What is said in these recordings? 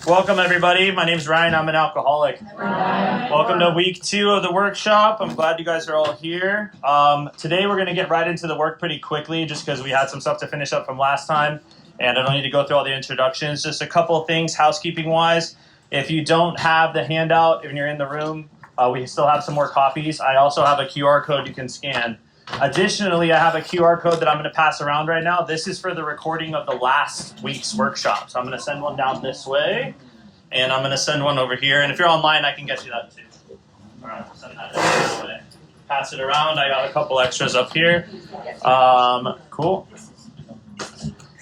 Welcome, everybody. My name's Ryan. I'm an alcoholic. Welcome to week 2 of the workshop. I'm glad you guys are all here. Today, we're going to get right into the work pretty quickly just because we had some stuff to finish up from last time, and I don't need to go through all the introductions. Just a couple of things housekeeping-wise. If you don't have the handout, if you're in the room, we still have some more copies. I also have a QR code you can scan. Additionally, I have a QR code that I'm going to pass around right now. This is for the recording of the last week's workshop. So I'm going to send one down this way, and I'm going to send one over here. And if you're online, I can get you that too. All right, I'll send that this way. Pass it around. I got a couple extras up here. Cool.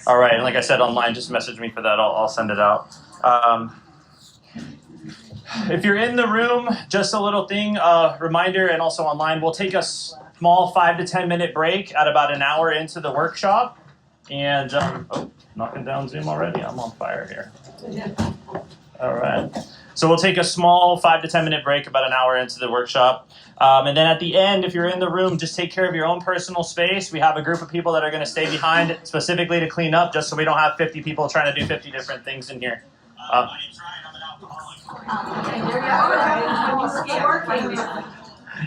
All right, and like I said, online, just message me for that. I'll send it out. If you're in the room, just a little thing, reminder, and also online, we'll take a small 5 to 10 minute break at about an hour into the workshop. And, knocking down Zoom already? I'm on fire here. All right. So we'll take a small 5 to 10 minute break about an hour into the workshop. And then at the end, if you're in the room, just take care of your own personal space. We have a group of people that are going to stay behind specifically to clean up, just so we don't have 50 people trying to do 50 different things in here. My name's Ryan. I'm an alcoholic.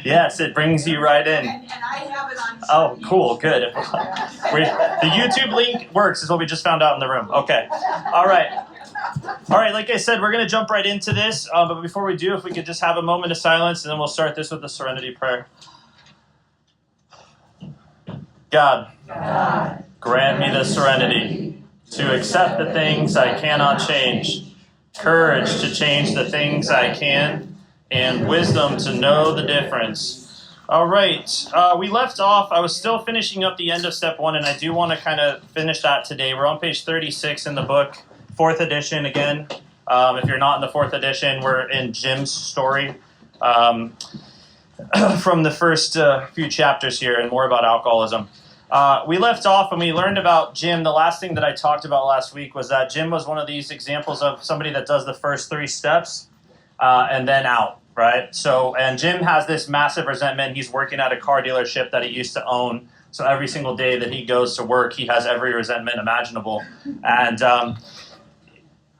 Yes, it brings you right in. And I have it on. Oh, cool, good. The YouTube link works, is what we just found out in the room. Okay, all right. Like I said, we're going to jump right into this. But before we do, if we could just have a moment of silence, and then we'll start this with the serenity prayer. God, grant me the serenity to accept the things I cannot change, courage to change the things I can, and wisdom to know the difference. All right, we left off. I was still finishing up the end of step 1, and I do want to kind of finish that today. We're on page 36 in the book, 4th edition again. If you're not in the 4th edition, we're in Jim's story from the first few chapters here, and more about alcoholism. We left off and we learned about Jim. The last thing that I talked about last week was that Jim was one of these examples of somebody that does the first 3 steps and then out, right? So, and Jim has this massive resentment. He's working at a car dealership that he used to own. So every single day that he goes to work, he has every resentment imaginable. And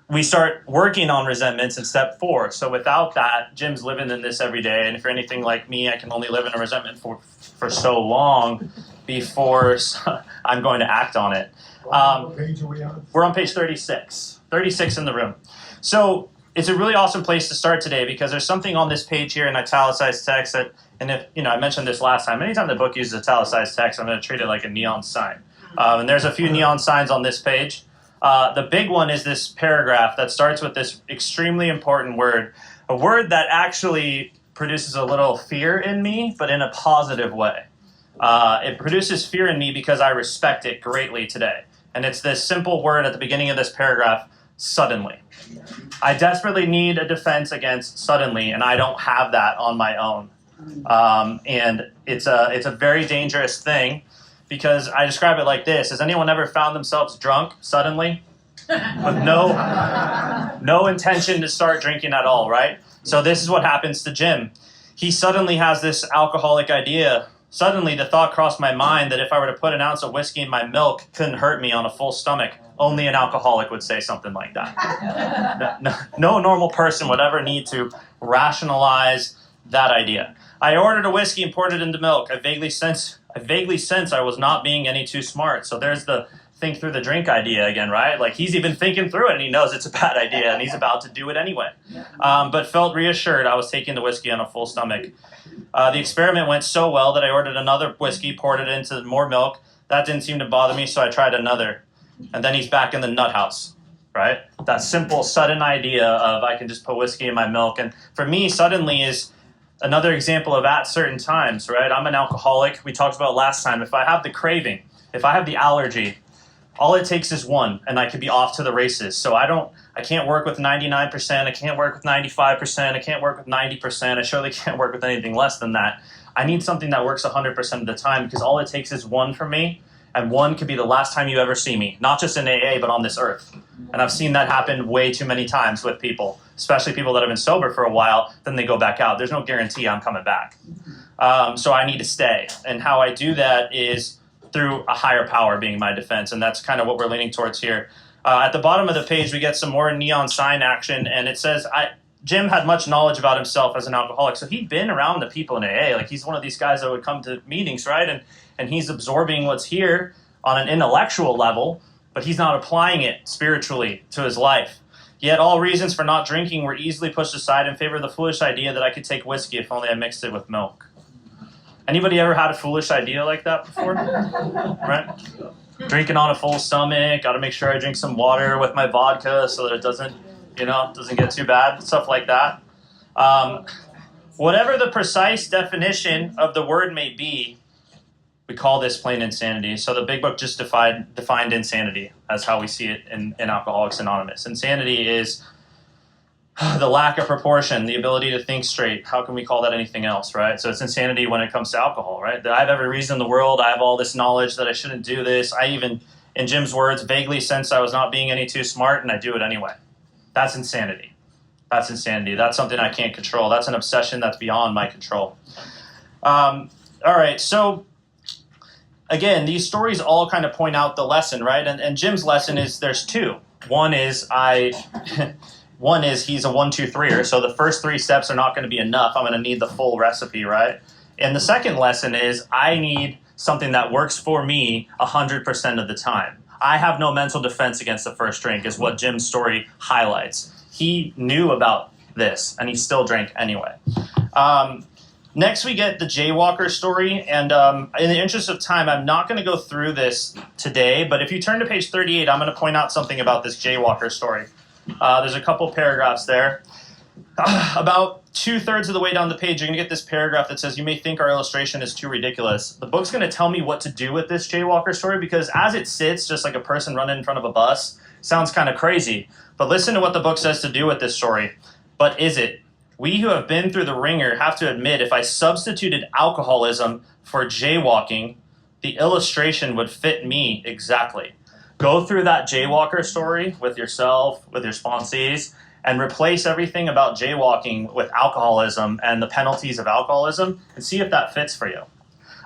we start working on resentments in step 4. So without that, Jim's living in this every day. And if you're anything like me, I can only live in a resentment for so long before I'm going to act on it. What page are we on? We're on page 36. 36 in the room. So it's a really awesome place to start today because there's something on this page here in italicized text that, and if, I mentioned this last time, anytime the book uses italicized text, I'm going to treat it like a neon sign. And there's a few neon signs on this page. The big one is this paragraph that starts with this extremely important word, a word that actually produces a little fear in me, but in a positive way. It produces fear in me because I respect it greatly today. And it's this simple word at the beginning of this paragraph, suddenly. I desperately need a defense against suddenly, and I don't have that on my own. And it's a very dangerous thing because I describe it like this. Has anyone ever found themselves drunk suddenly with no intention to start drinking at all, right? So this is what happens to Jim. He suddenly has this alcoholic idea. Suddenly, the thought crossed my mind that if I were to put an ounce of whiskey in my milk, it couldn't hurt me on a full stomach. Only an alcoholic would say something like that. No normal person would ever need to rationalize that idea. I ordered a whiskey and poured it into milk. I vaguely sense I was not being any too smart. So there's the think through the drink idea again, right? Like he's even thinking through it and he knows it's a bad idea and he's about to do it anyway. But felt reassured I was taking the whiskey on a full stomach. The experiment went so well that I ordered another whiskey, poured it into more milk. That didn't seem to bother me, so I tried another. And then he's back in the nut house, right? That simple, sudden idea of I can just put whiskey in my milk. And for me, suddenly is another example of at certain times, right? I'm an alcoholic. We talked about last time. If I have the craving, if I have the allergy, all it takes is one, and I could be off to the races. So I can't work with 99%. I can't work with 95%. I can't work with 90%. I surely can't work with anything less than that. I need something that works 100% of the time because all it takes is one for me. And one could be the last time you ever see me, not just in AA, but on this earth. And I've seen that happen way too many times with people, especially people that have been sober for a while, then they go back out. There's no guarantee I'm coming back. So I need to stay. And how I do that is through a higher power being my defense. And that's kind of what we're leaning towards here. At the bottom of the page, we get some more neon sign action, and it says, Jim had much knowledge about himself as an alcoholic, so he'd been around the people in AA. Like, he's one of these guys that would come to meetings, right? And he's absorbing what's here on an intellectual level, but he's not applying it spiritually to his life. Yet all reasons for not drinking were easily pushed aside in favor of the foolish idea that I could take whiskey if only I mixed it with milk. Anybody ever had a foolish idea like that before? Right? Drinking on a full stomach, got to make sure I drink some water with my vodka so that it doesn't get too bad, stuff like that. Whatever the precise definition of the word may be, we call this plain insanity. So the big book just defined insanity as how we see it in Alcoholics Anonymous. Insanity is the lack of proportion, the ability to think straight. How can we call that anything else, right? So it's insanity when it comes to alcohol, right? That I have every reason in the world, I have all this knowledge that I shouldn't do this. I even, in Jim's words, vaguely sensed I was not being any too smart, and I do it anyway. That's insanity. That's insanity. That's something I can't control. That's an obsession that's beyond my control. All right, so again, these stories all kind of point out the lesson, right? And Jim's lesson is there's two. One is he's a 1-2-3er, so the first 3 steps are not going to be enough. I'm going to need the full recipe, right? And the second lesson is I need something that works for me 100% of the time. I have no mental defense against the first drink, is what Jim's story highlights. He knew about this, and he still drank anyway. Next, we get the Jaywalker story, and in the interest of time, I'm not going to go through this today, but if you turn to page 38, I'm going to point out something about this Jaywalker story. There's a couple paragraphs there. About 2/3 of the way down the page, you're going to get this paragraph that says, you may think our illustration is too ridiculous. The book's going to tell me what to do with this Jaywalker story, because as it sits, just like a person running in front of a bus, sounds kind of crazy. But listen to what the book says to do with this story. But is it? We who have been through the ringer have to admit if I substituted alcoholism for jaywalking, the illustration would fit me exactly. Go through that Jaywalker story with yourself, with your sponsees, and replace everything about jaywalking with alcoholism and the penalties of alcoholism and see if that fits for you.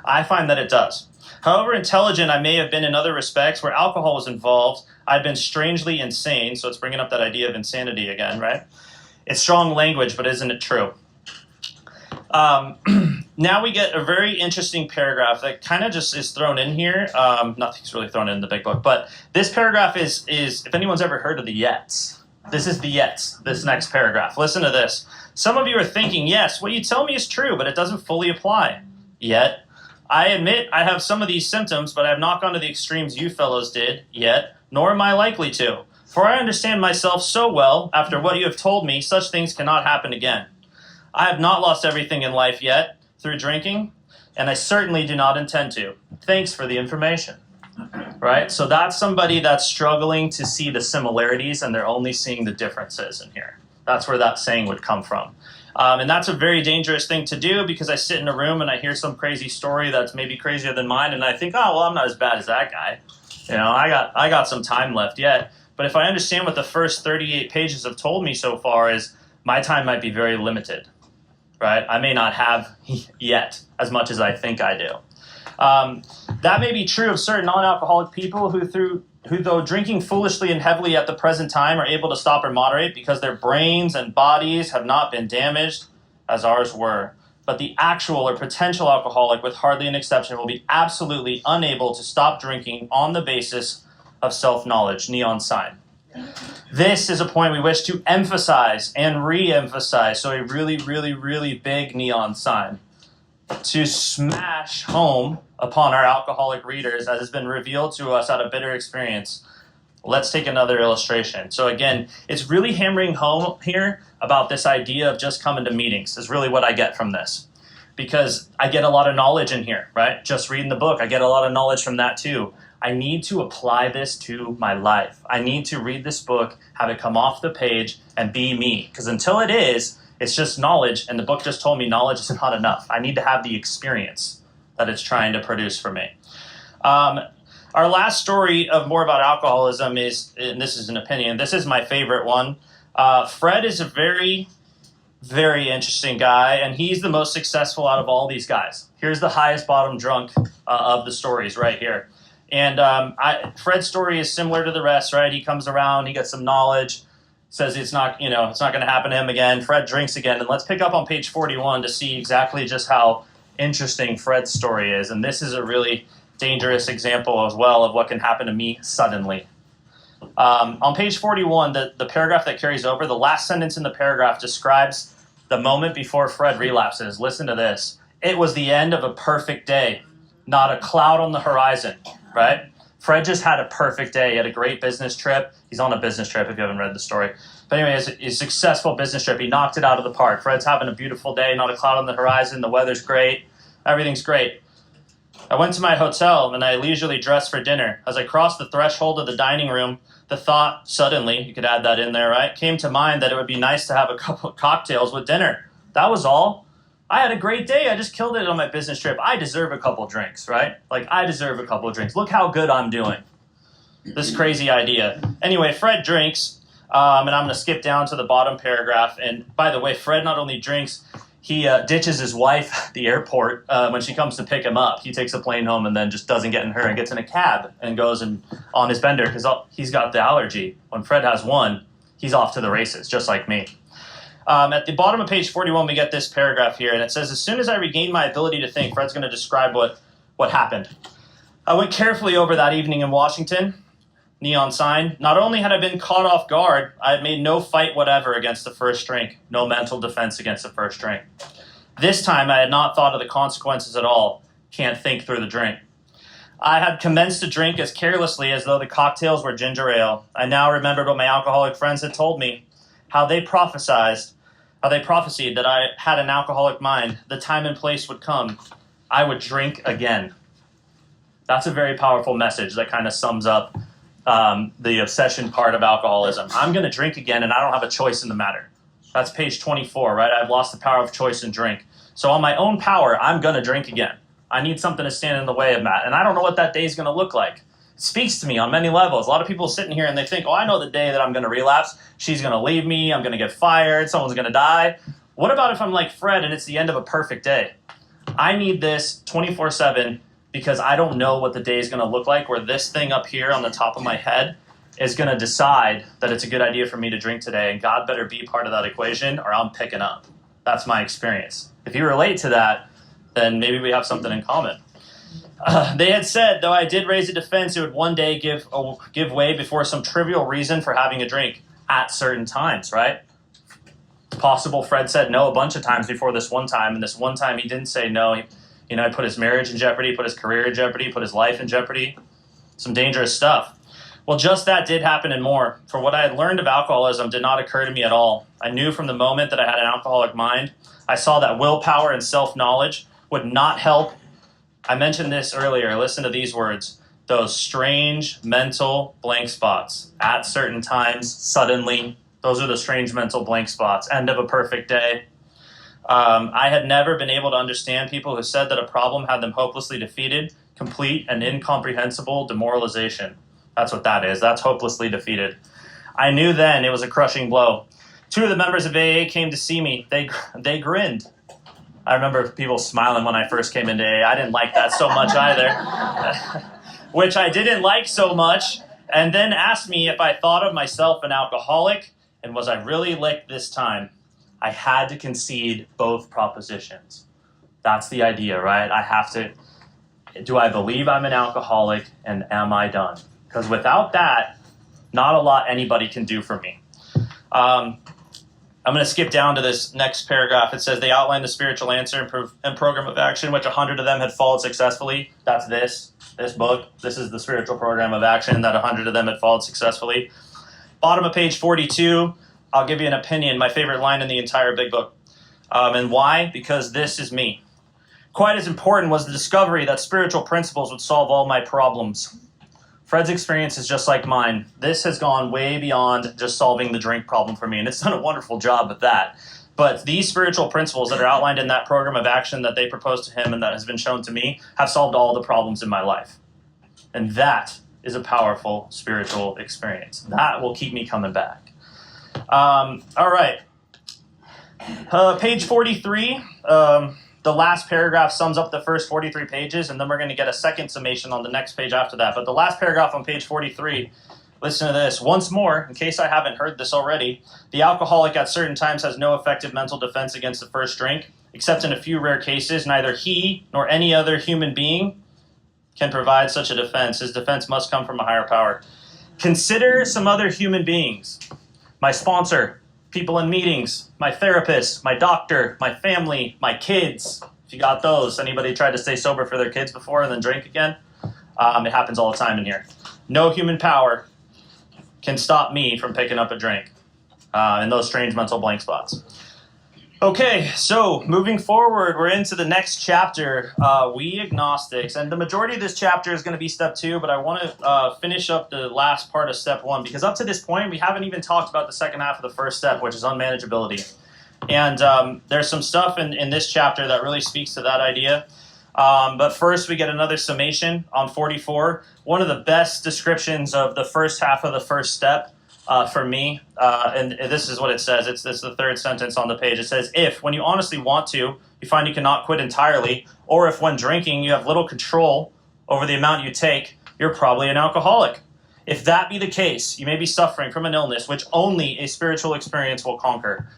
I find that it does. However intelligent I may have been in other respects where alcohol was involved, I've been strangely insane, so it's bringing up that idea of insanity again, right? It's strong language, but isn't it true? Now we get a very interesting paragraph that kind of just is thrown in here. Nothing's really thrown in the big book, but this paragraph is if anyone's ever heard of the yets, this is the yets, this next paragraph. Listen to this. Some of you are thinking, yes, what you tell me is true, but it doesn't fully apply. Yet, I admit I have some of these symptoms, but I have not gone to the extremes you fellows did yet, nor am I likely to. For I understand myself so well, after what you have told me, such things cannot happen again. I have not lost everything in life yet through drinking, and I certainly do not intend to. Thanks for the information. Right? So that's somebody that's struggling to see the similarities, and they're only seeing the differences in here. That's where that saying would come from. And that's a very dangerous thing to do, because I sit in a room and I hear some crazy story that's maybe crazier than mine, and I think, oh, well, I'm not as bad as that guy. You know, I got some time left yet. But if I understand what the first 38 pages have told me so far is my time might be very limited, right? I may not have yet as much as I think I do. That may be true of certain non-alcoholic people who though drinking foolishly and heavily at the present time are able to stop or moderate because their brains and bodies have not been damaged as ours were. But the actual or potential alcoholic, with hardly an exception, will be absolutely unable to stop drinking on the basis of self-knowledge, neon sign. This is a point we wish to emphasize and re-emphasize, so a really, really, really big neon sign to smash home upon our alcoholic readers, as has been revealed to us out of bitter experience. Let's take another illustration. So again, it's really hammering home here about this idea of just coming to meetings is really what I get from this. Because I get a lot of knowledge in here, right? Just reading the book, I get a lot of knowledge from that too. I need to apply this to my life. I need to read this book, have it come off the page, and be me. Because until it is, it's just knowledge, and the book just told me knowledge is not enough. I need to have the experience that it's trying to produce for me. Our last story of more about alcoholism is, and this is an opinion, this is my favorite one. Fred is a very, very interesting guy, and he's the most successful out of all these guys. Here's the highest bottom drunk of the stories right here. And Fred's story is similar to the rest, right? He comes around, he gets some knowledge, says it's not going to happen to him again. Fred drinks again. And let's pick up on page 41 to see exactly just how interesting Fred's story is. And this is a really dangerous example as well of what can happen to me suddenly. On page 41, the paragraph that carries over, the last sentence in the paragraph describes the moment before Fred relapses. Listen to this. It was the end of a perfect day, not a cloud on the horizon, right? Fred just had a perfect day. He had a great business trip. He's on a business trip if you haven't read the story. But anyway, it's a successful business trip. He knocked it out of the park. Fred's having a beautiful day, not a cloud on the horizon. The weather's great. Everything's great. I went to my hotel and I leisurely dressed for dinner. As I crossed the threshold of the dining room, the thought suddenly, you could add that in there, right, came to mind that it would be nice to have a couple of cocktails with dinner. That was all. I had a great day. I just killed it on my business trip. I deserve a couple drinks, right? Like, I deserve a couple of drinks. Look how good I'm doing. This crazy idea. Anyway, Fred drinks, and I'm going to skip down to the bottom paragraph. And by the way, Fred not only drinks, he ditches his wife at the airport when she comes to pick him up. He takes a plane home and then just doesn't get in her and gets in a cab and goes on his bender because he's got the allergy. When Fred has one, he's off to the races, just like me. At the bottom of page 41, we get this paragraph here, and it says, as soon as I regained my ability to think, Fred's going to describe what happened. I went carefully over that evening in Washington, neon sign. Not only had I been caught off guard, I had made no fight whatever against the first drink, no mental defense against the first drink. This time, I had not thought of the consequences at all. Can't think through the drink. I had commenced to drink as carelessly as though the cocktails were ginger ale. I now remembered what my alcoholic friends had told me, how they prophesied that I had an alcoholic mind. The time and place would come. I would drink again. That's a very powerful message that kind of sums up the obsession part of alcoholism. I'm going to drink again, and I don't have a choice in the matter. That's page 24, right? I've lost the power of choice and drink. So on my own power, I'm going to drink again. I need something to stand in the way of that. And I don't know what that day is going to look like. It speaks to me on many levels. A lot of people sitting here and they think, oh, I know the day that I'm going to relapse. She's going to leave me. I'm going to get fired. Someone's going to die. What about if I'm like Fred and it's the end of a perfect day? I need this 24/7 because I don't know what the day is going to look like, where this thing up here on the top of my head is going to decide that it's a good idea for me to drink today, and God better be part of that equation or I'm picking up. That's my experience. If you relate to that, then maybe we have something in common. They had said, though I did raise a defense, it would one day give way before some trivial reason for having a drink at certain times, right? It's possible Fred said no a bunch of times before this one time, and this one time he didn't say no. He put his marriage in jeopardy, put his career in jeopardy, put his life in jeopardy. Some dangerous stuff. Well, just that did happen and more. For what I had learned of alcoholism did not occur to me at all. I knew from the moment that I had an alcoholic mind. I saw that willpower and self-knowledge would not help. I mentioned this earlier. Listen to these words. Those strange mental blank spots. At certain times, suddenly. Those are the strange mental blank spots. End of a perfect day. I had never been able to understand people who said that a problem had them hopelessly defeated, complete and incomprehensible demoralization. That's what that is. That's hopelessly defeated. I knew then it was a crushing blow. 2 of the members of AA came to see me. They grinned. I remember people smiling when I first came into AA. I didn't like that so much either, which I didn't like so much, and then asked me if I thought of myself an alcoholic, and was I really licked this time? I had to concede both propositions. That's the idea, right? I have to, do I believe I'm an alcoholic, and am I done? Because without that, not a lot anybody can do for me. I'm going to skip down to this next paragraph. It says, they outlined the spiritual answer and program of action, which 100 of them had followed successfully. That's this book. This is the spiritual program of action that 100 of them had followed successfully. Bottom of page 42, I'll give you an opinion, my favorite line in the entire big book. And why? Because this is me. Quite as important was the discovery that spiritual principles would solve all my problems. Fred's experience is just like mine. This has gone way beyond just solving the drink problem for me, and it's done a wonderful job at that. But these spiritual principles that are outlined in that program of action that they proposed to him and that has been shown to me have solved all the problems in my life. And that is a powerful spiritual experience. That will keep me coming back. All right. Page 43. the last paragraph sums up the first 43 pages, and then we're going to get a second summation on the next page after that. But the last paragraph on page 43, listen to this. Once more, in case I haven't heard this already, the alcoholic at certain times has no effective mental defense against the first drink. Except in a few rare cases, neither he nor any other human being can provide such a defense. His defense must come from a higher power. Consider some other human beings. My sponsor, people in meetings, my therapist, my doctor, my family, my kids. If you got those, anybody tried to stay sober for their kids before and then drink again? It happens all the time in here. No human power can stop me from picking up a drink in those strange mental blank spots. Okay, so moving forward, we're into the next chapter, we agnostics. And the majority of this chapter is going to be step 2, but I want to finish up the last part of step 1, because up to this point, we haven't even talked about the second half of the first step, which is unmanageability. And there's some stuff in this chapter that really speaks to that idea. But first, we get another summation on 44. One of the best descriptions of the first half of the first step for me, and this is what it says. It's the third sentence on the page. It says, if, when you honestly want to, you find you cannot quit entirely, or if when drinking you have little control over the amount you take, you're probably an alcoholic. If that be the case, you may be suffering from an illness which only a spiritual experience will conquer.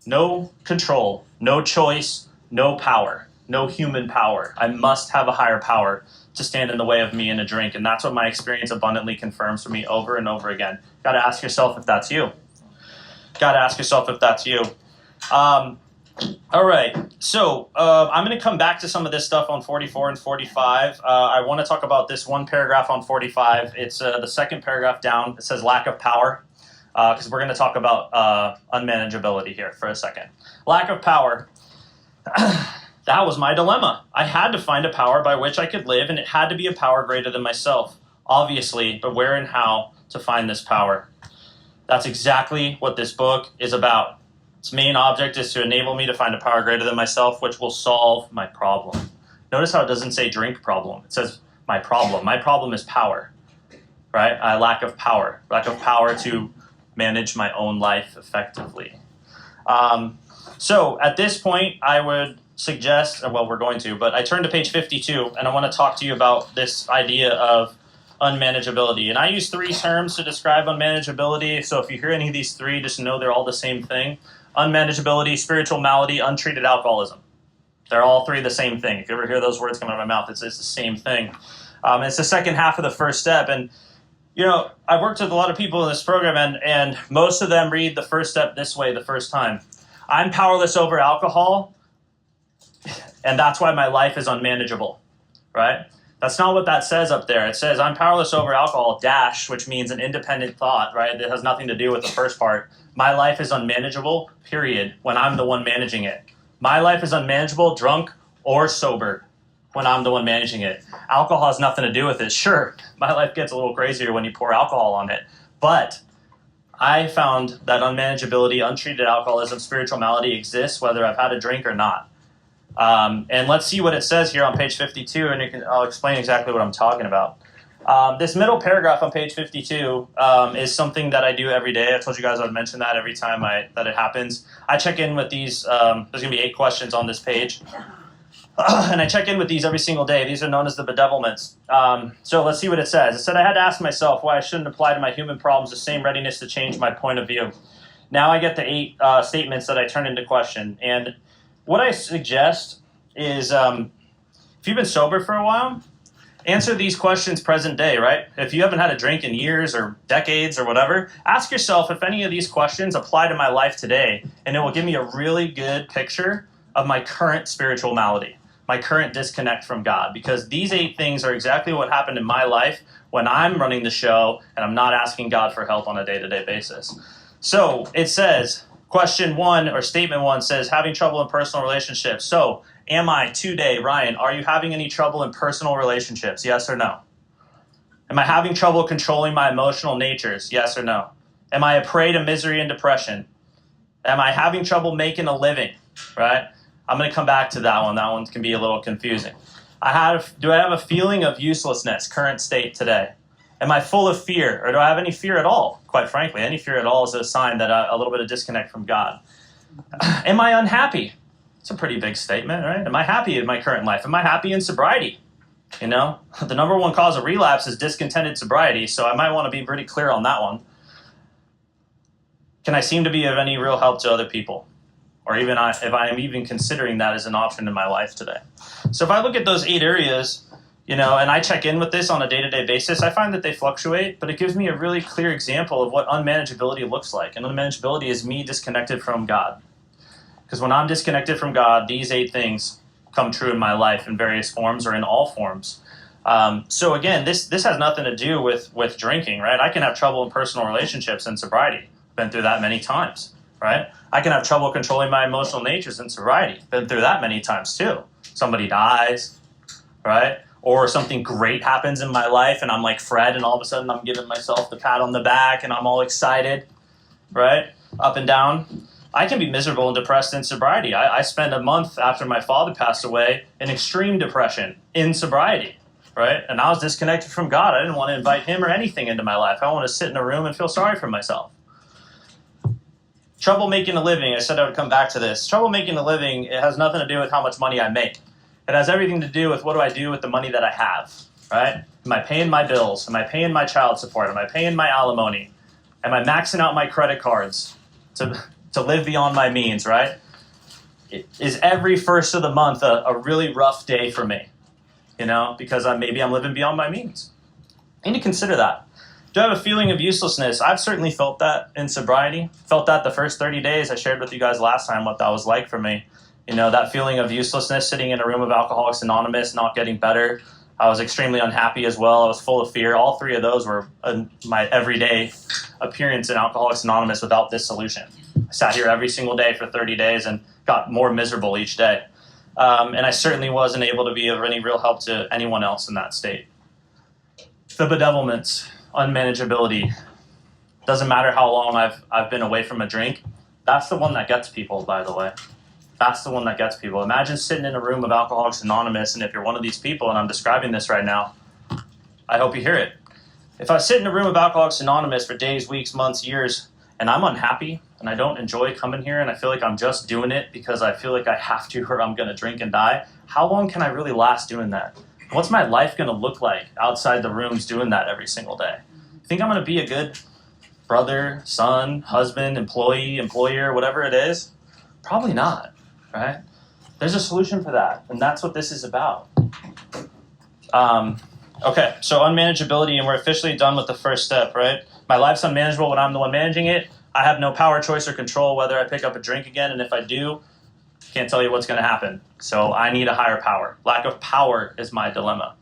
No control, no choice, no power, no human power. I must have a higher power to stand in the way of me in a drink. And that's what my experience abundantly confirms for me over and over again. Got to ask yourself if that's you. Got to ask yourself if that's you. All right. So I'm going to come back to some of this stuff on 44 and 45. I want to talk about this one paragraph on 45. It's the second paragraph down. It says lack of power, because we're going to talk about unmanageability here for a second. Lack of power. That was my dilemma. I had to find a power by which I could live, and it had to be a power greater than myself. Obviously, but where and how to find this power? That's exactly what this book is about. Its main object is to enable me to find a power greater than myself, which will solve my problem. Notice how it doesn't say drink problem. It says my problem. My problem is power, right? Lack of power to manage my own life effectively. So at this point, I would suggest, well, we're going to, but I turn to page 52, and I want to talk to you about this idea of unmanageability. And I use 3 terms to describe unmanageability, so if you hear any of these 3, just know they're all the same thing. Unmanageability, spiritual malady, untreated alcoholism. They're all 3 the same thing. If you ever hear those words come out of my mouth, it's the same thing. It's the second half of the first step, and you know, I've worked with a lot of people in this program, and most of them read the first step this way the first time. I'm powerless over alcohol, and that's why my life is unmanageable, right? That's not what that says up there. It says, I'm powerless over alcohol, dash, which means an independent thought, right? That has nothing to do with the first part. My life is unmanageable, period, when I'm the one managing it. My life is unmanageable, drunk or sober, when I'm the one managing it. Alcohol has nothing to do with it. Sure, my life gets a little crazier when you pour alcohol on it, but I found that unmanageability, untreated alcoholism, spiritual malady exists whether I've had a drink or not. And let's see what it says here on page 52, and I'll explain exactly what I'm talking about. This middle paragraph on page 52 is something that I do every day. I told you guys I'd mention that every time that it happens. I check in with these. There's going to be 8 questions on this page. And I check in with these every single day. These are known as the bedevilments. So let's see what it says. It said, I had to ask myself why I shouldn't apply to my human problems the same readiness to change my point of view. Now I get the 8 statements that I turn into question. And what I suggest is, if you've been sober for a while, answer these questions present day, right? If you haven't had a drink in years or decades or whatever, ask yourself if any of these questions apply to my life today, and it will give me a really good picture of my current spiritual malady, my current disconnect from God, because these 8 things are exactly what happened in my life when I'm running the show and I'm not asking God for help on a day-to-day basis. So it says, question 1 or statement 1 says, having trouble in personal relationships. So am I today, Ryan, are you having any trouble in personal relationships? Yes or no? Am I having trouble controlling my emotional natures? Yes or no? Am I a prey to misery and depression? Am I having trouble making a living? Right? I'm going to come back to that one. That one can be a little confusing. Do I have a feeling of uselessness, current state today? Am I full of fear, or do I have any fear at all? Quite frankly, any fear at all is a sign that a little bit of disconnect from God. Am I unhappy? It's a pretty big statement, right? Am I happy in my current life? Am I happy in sobriety? You know, the number one cause of relapse is discontented sobriety, so I might want to be pretty clear on that one. Can I seem to be of any real help to other people? Or even if I am even considering that as an option in my life today. So if I look at those 8 areas, you know, and I check in with this on a day-to-day basis, I find that they fluctuate, but it gives me a really clear example of what unmanageability looks like. And unmanageability is me disconnected from God. Because when I'm disconnected from God, these 8 things come true in my life in various forms or in all forms. So again, this has nothing to do with drinking, right? I can have trouble in personal relationships and sobriety. Been through that many times, right? I can have trouble controlling my emotional natures in sobriety. Been through that many times too. Somebody dies, right? Or something great happens in my life and I'm like Fred and all of a sudden I'm giving myself the pat on the back and I'm all excited, right? Up and down. I can be miserable and depressed in sobriety. I spent a month after my father passed away in extreme depression in sobriety, right? And I was disconnected from God. I didn't want to invite him or anything into my life. I want to sit in a room and feel sorry for myself. Trouble making a living. I said I would come back to this. Trouble making a living, it has nothing to do with how much money I make. It has everything to do with what do I do with the money that I have, right? Am I paying my bills? Am I paying my child support? Am I paying my alimony? Am I maxing out my credit cards to live beyond my means, right? Is every first of the month a really rough day for me, you know, because maybe I'm living beyond my means? I need to consider that. Do I have a feeling of uselessness? I've certainly felt that in sobriety. Felt that the first 30 days. I shared with you guys last time what that was like for me. You know, that feeling of uselessness, sitting in a room of Alcoholics Anonymous, not getting better. I was extremely unhappy as well. I was full of fear. All 3 of those were my everyday appearance in Alcoholics Anonymous without this solution. I sat here every single day for 30 days and got more miserable each day. And I certainly wasn't able to be of any real help to anyone else in that state. The bedevilments, unmanageability. Doesn't matter how long I've been away from a drink. That's the one that gets people, by the way. That's the one that gets people. Imagine sitting in a room of Alcoholics Anonymous, and if you're one of these people, and I'm describing this right now, I hope you hear it. If I sit in a room of Alcoholics Anonymous for days, weeks, months, years, and I'm unhappy, and I don't enjoy coming here, and I feel like I'm just doing it because I feel like I have to or I'm going to drink and die, how long can I really last doing that? What's my life going to look like outside the rooms doing that every single day? Think I'm going to be a good brother, son, husband, employee, employer, whatever it is? Probably not, right? There's a solution for that, and that's what this is about. Okay, so unmanageability, and we're officially done with the first step, right? My life's unmanageable when I'm the one managing it. I have no power, choice, or control whether I pick up a drink again, and if I do, can't tell you what's going to happen. So I need a higher power. Lack of power is my dilemma.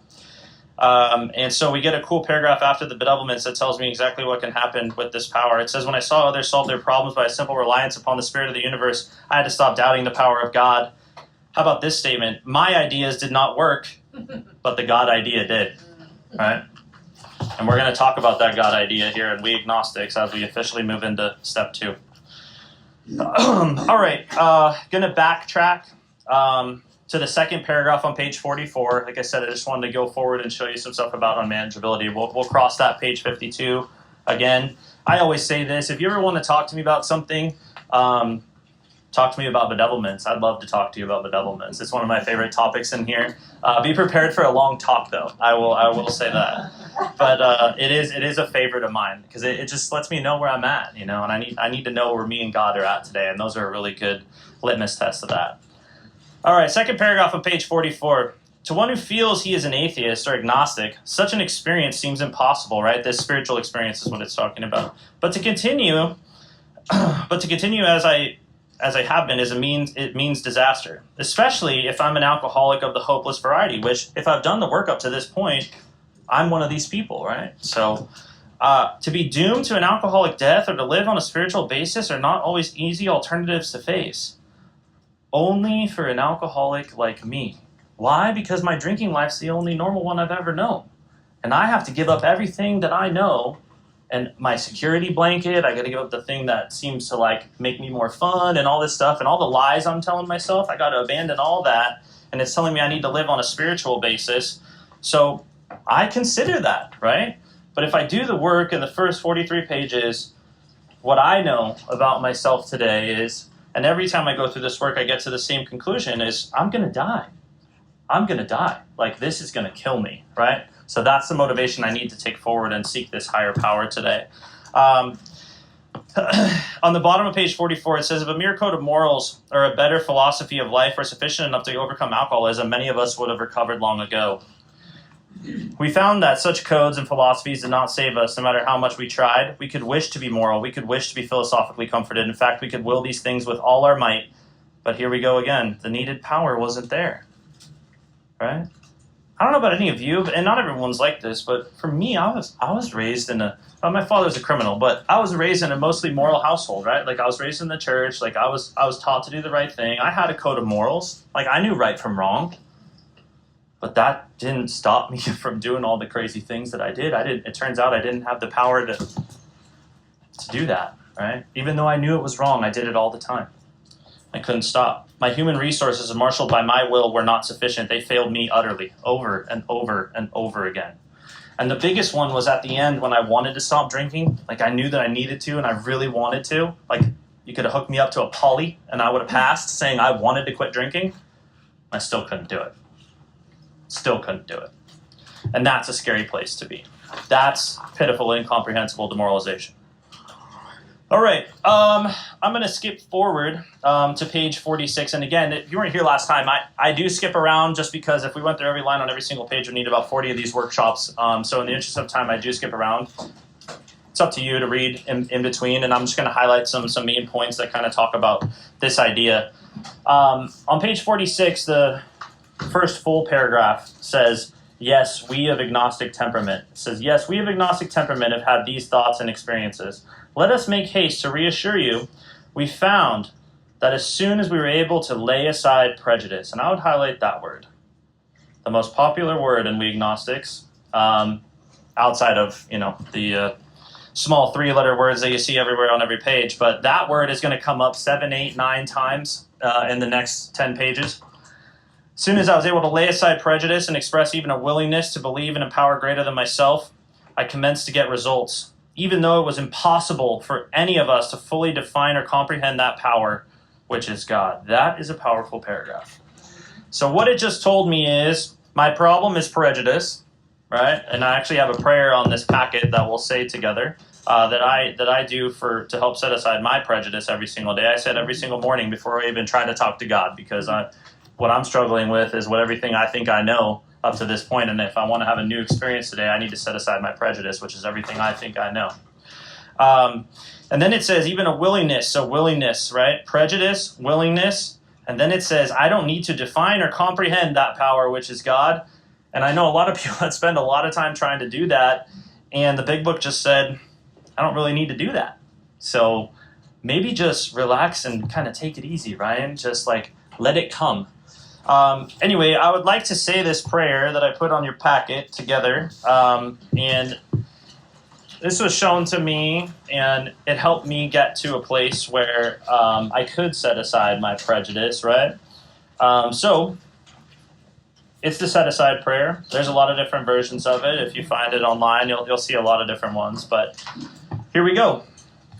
And so we get a cool paragraph after the bedevilments that tells me exactly what can happen with this power. It says, when I saw others solve their problems by a simple reliance upon the spirit of the universe, I had to stop doubting the power of God. How about this statement? My ideas did not work, but the God idea did, right? And we're going to talk about that God idea here in We Agnostics as we officially move into step 2. All right, going to backtrack to the second paragraph on page 44. Like I said, I just wanted to go forward and show you some stuff about unmanageability. We'll cross that page 52 again. I always say this, if you ever want to talk to me about something, talk to me about bedevilments. I'd love to talk to you about bedevilments. It's one of my favorite topics in here. Be prepared for a long talk, though. I will say that. But it is a favorite of mine because it just lets me know where I'm at, you know. And I need to know where me and God are at today, and those are a really good litmus test of that. All right, second paragraph on page 44. To one who feels he is an atheist or agnostic, such an experience seems impossible, right? This spiritual experience is what it's talking about. But to continue as I have been it means disaster, especially if I'm an alcoholic of the hopeless variety, which if I've done the work up to this point, I'm one of these people, right? So to be doomed to an alcoholic death or to live on a spiritual basis are not always easy alternatives to face. Only for an alcoholic like me. Why? Because my drinking life's the only normal one I've ever known. And I have to give up everything that I know and my security blanket. I got to give up the thing that seems to like make me more fun and all this stuff and all the lies I'm telling myself. I got to abandon all that. And it's telling me I need to live on a spiritual basis. So I consider that, right? But if I do the work in the first 43 pages, what I know about myself today is, And every time I go through this work, I get to the same conclusion is I'm going to die. I'm going to die. Like, this is going to kill me, right? So that's the motivation I need to take forward and seek this higher power today. On the bottom of page 44, it says, if a mere code of morals or a better philosophy of life were sufficient enough to overcome alcoholism, many of us would have recovered long ago. We found that such codes and philosophies did not save us, no matter how much we tried. We could wish to be moral. We could wish to be philosophically comforted. In fact, we could will these things with all our might. But here we go again. The needed power wasn't there. Right? I don't know about any of you, and not everyone's like this, but for me, I was raised in my father's a criminal, but I was raised in a mostly moral household, right? Like, I was raised in the church. Like, I was taught to do the right thing. I had a code of morals. Like, I knew right from wrong. But that didn't stop me from doing all the crazy things that I did. It turns out I didn't have the power to do that, right? Even though I knew it was wrong, I did it all the time. I couldn't stop. My human resources, marshaled by my will, were not sufficient. They failed me utterly, over and over and over again. And the biggest one was at the end when I wanted to stop drinking. Like, I knew that I needed to, and I really wanted to. Like, you could have hooked me up to a poly, and I would have passed saying I wanted to quit drinking. I still couldn't do it. Still couldn't do it. And that's a scary place to be. That's pitiful, incomprehensible demoralization. All right, I'm going to skip forward to page 46. And again, if you weren't here last time, I do skip around just because if we went through every line on every single page, we'd need about 40 of these workshops. So in the interest of time, I do skip around. It's up to you to read in between, and I'm just going to highlight some main points that kind of talk about this idea. On page 46, the first full paragraph says, yes, we of agnostic temperament. It says, yes, we of agnostic temperament have had these thoughts and experiences. Let us make haste to reassure you. We found that as soon as we were able to lay aside prejudice, and I would highlight that word, the most popular word in we agnostics, outside of, the small 3-letter words that you see everywhere on every page, but that word is going to come up 7, 8, 9 times in the next 10 pages. As soon as I was able to lay aside prejudice and express even a willingness to believe in a power greater than myself, I commenced to get results, even though it was impossible for any of us to fully define or comprehend that power, which is God. That is a powerful paragraph. So what it just told me is my problem is prejudice, right? And I actually have a prayer on this packet that we'll say together that I do to help set aside my prejudice every single day. I said every single morning before I even try to talk to God, because what I'm struggling with is what everything I think I know up to this point, and if I want to have a new experience today, I need to set aside my prejudice, which is everything I think I know. And then it says even a willingness, so willingness, right? Prejudice, willingness, and then it says I don't need to define or comprehend that power, which is God. And I know a lot of people that spend a lot of time trying to do that, and the big book just said, I don't really need to do that. So maybe just relax and kind of take it easy, Ryan. Just like let it come. Anyway, I would like to say this prayer that I put on your packet together, and this was shown to me, and it helped me get to a place where I could set aside my prejudice, right? So it's the set aside prayer. There's a lot of different versions of it. If you find it online, you'll see a lot of different ones, but here we go.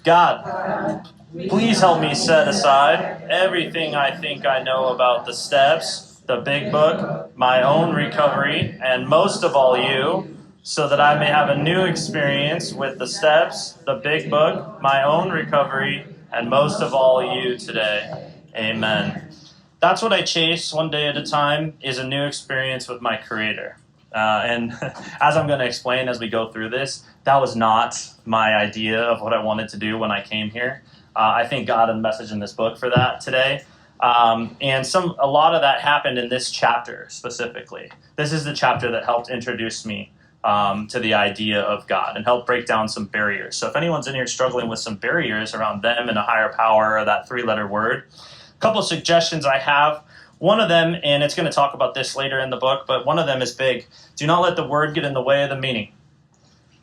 God, please help me set aside everything I think I know about the steps, the big book, my own recovery, and most of all you, so that I may have a new experience with the steps, the big book, my own recovery, and most of all you today. Amen. That's what I chase one day at a time, is a new experience with my Creator. And as I'm going to explain as we go through this, that was not my idea of what I wanted to do when I came here. I thank God and message in this book for that today. And a lot of that happened in this chapter specifically. This is the chapter that helped introduce me to the idea of God and help break down some barriers. So if anyone's in here struggling with some barriers around them and a higher power or that 3-letter word, a couple of suggestions I have. One of them, and it's going to talk about this later in the book, but one of them is big. Do not let the word get in the way of the meaning.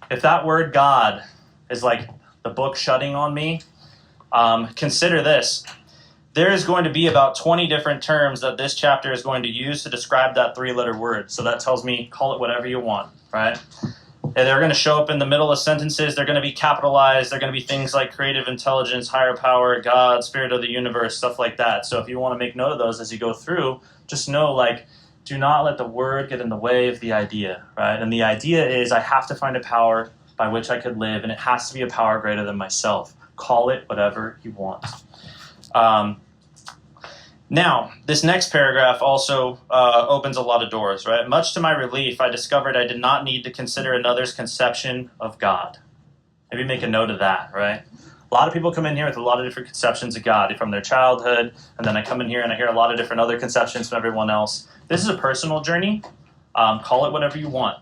If that word God is like the book shutting on me, consider this. There is going to be about 20 different terms that this chapter is going to use to describe that 3-letter word. So that tells me, call it whatever you want, right? They're going to show up in the middle of sentences. They're going to be capitalized. They're going to be things like creative intelligence, higher power, God, spirit of the universe, stuff like that. So if you want to make note of those as you go through, just know, like, do not let the word get in the way of the idea, right? And the idea is I have to find a power by which I could live, and it has to be a power greater than myself. Call it whatever you want. Now, this next paragraph also opens a lot of doors, right? Much to my relief, I discovered I did not need to consider another's conception of God. Maybe make a note of that, right? A lot of people come in here with a lot of different conceptions of God from their childhood, and then I come in here and I hear a lot of different other conceptions from everyone else. This is a personal journey. Call it whatever you want.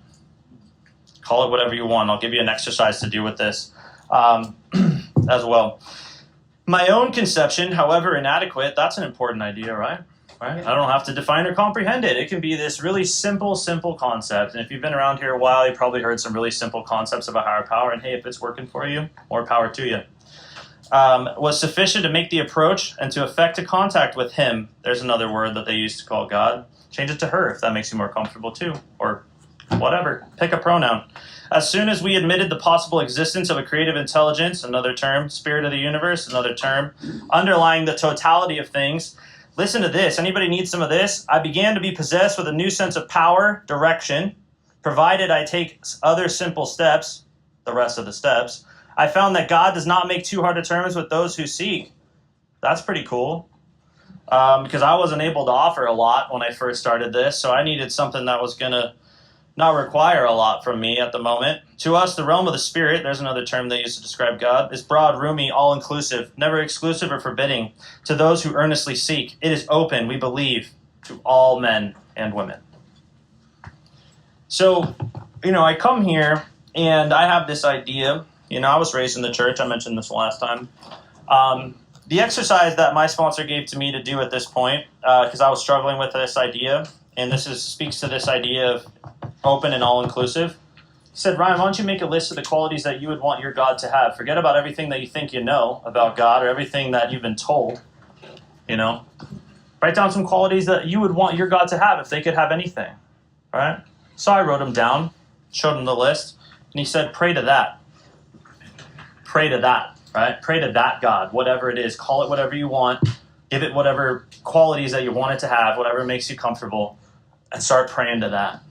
Call it whatever you want. I'll give you an exercise to do with this as well. My own conception, however inadequate, that's an important idea, right? I don't have to define or comprehend it. It can be this really simple concept. And if you've been around here a while, you've probably heard some really simple concepts of a higher power. And hey, if it's working for you, more power to you. Was sufficient to make the approach and to effect a contact with him. There's another word that they used to call God. Change it to her if that makes you more comfortable too. Or whatever. Pick a pronoun. As soon as we admitted the possible existence of a creative intelligence, another term, spirit of the universe, another term, underlying the totality of things, listen to this. Anybody need some of this? I began to be possessed with a new sense of power, direction, provided I take other simple steps, the rest of the steps. I found that God does not make too hard of terms with those who seek. That's pretty cool. Because I wasn't able to offer a lot when I first started this, so I needed something that was going to not require a lot from me at the moment. To us, the realm of the spirit, there's another term they use to describe God, is broad, roomy, all-inclusive, never exclusive or forbidding. To those who earnestly seek, it is open, we believe, to all men and women. So, I come here and I have this idea. I was raised in the church. I mentioned this last time. The exercise that my sponsor gave to me to do at this point, because I was struggling with this idea, and this speaks to this idea of open and all-inclusive. He said, Ryan, why don't you make a list of the qualities that you would want your God to have? Forget about everything that you think you know about God or everything that you've been told. Write down some qualities that you would want your God to have if they could have anything. All right? So I wrote them down, showed him the list, and he said, pray to that. Pray to that, right? Pray to that God, whatever it is. Call it whatever you want. Give it whatever qualities that you want it to have, whatever makes you comfortable, and start praying to that.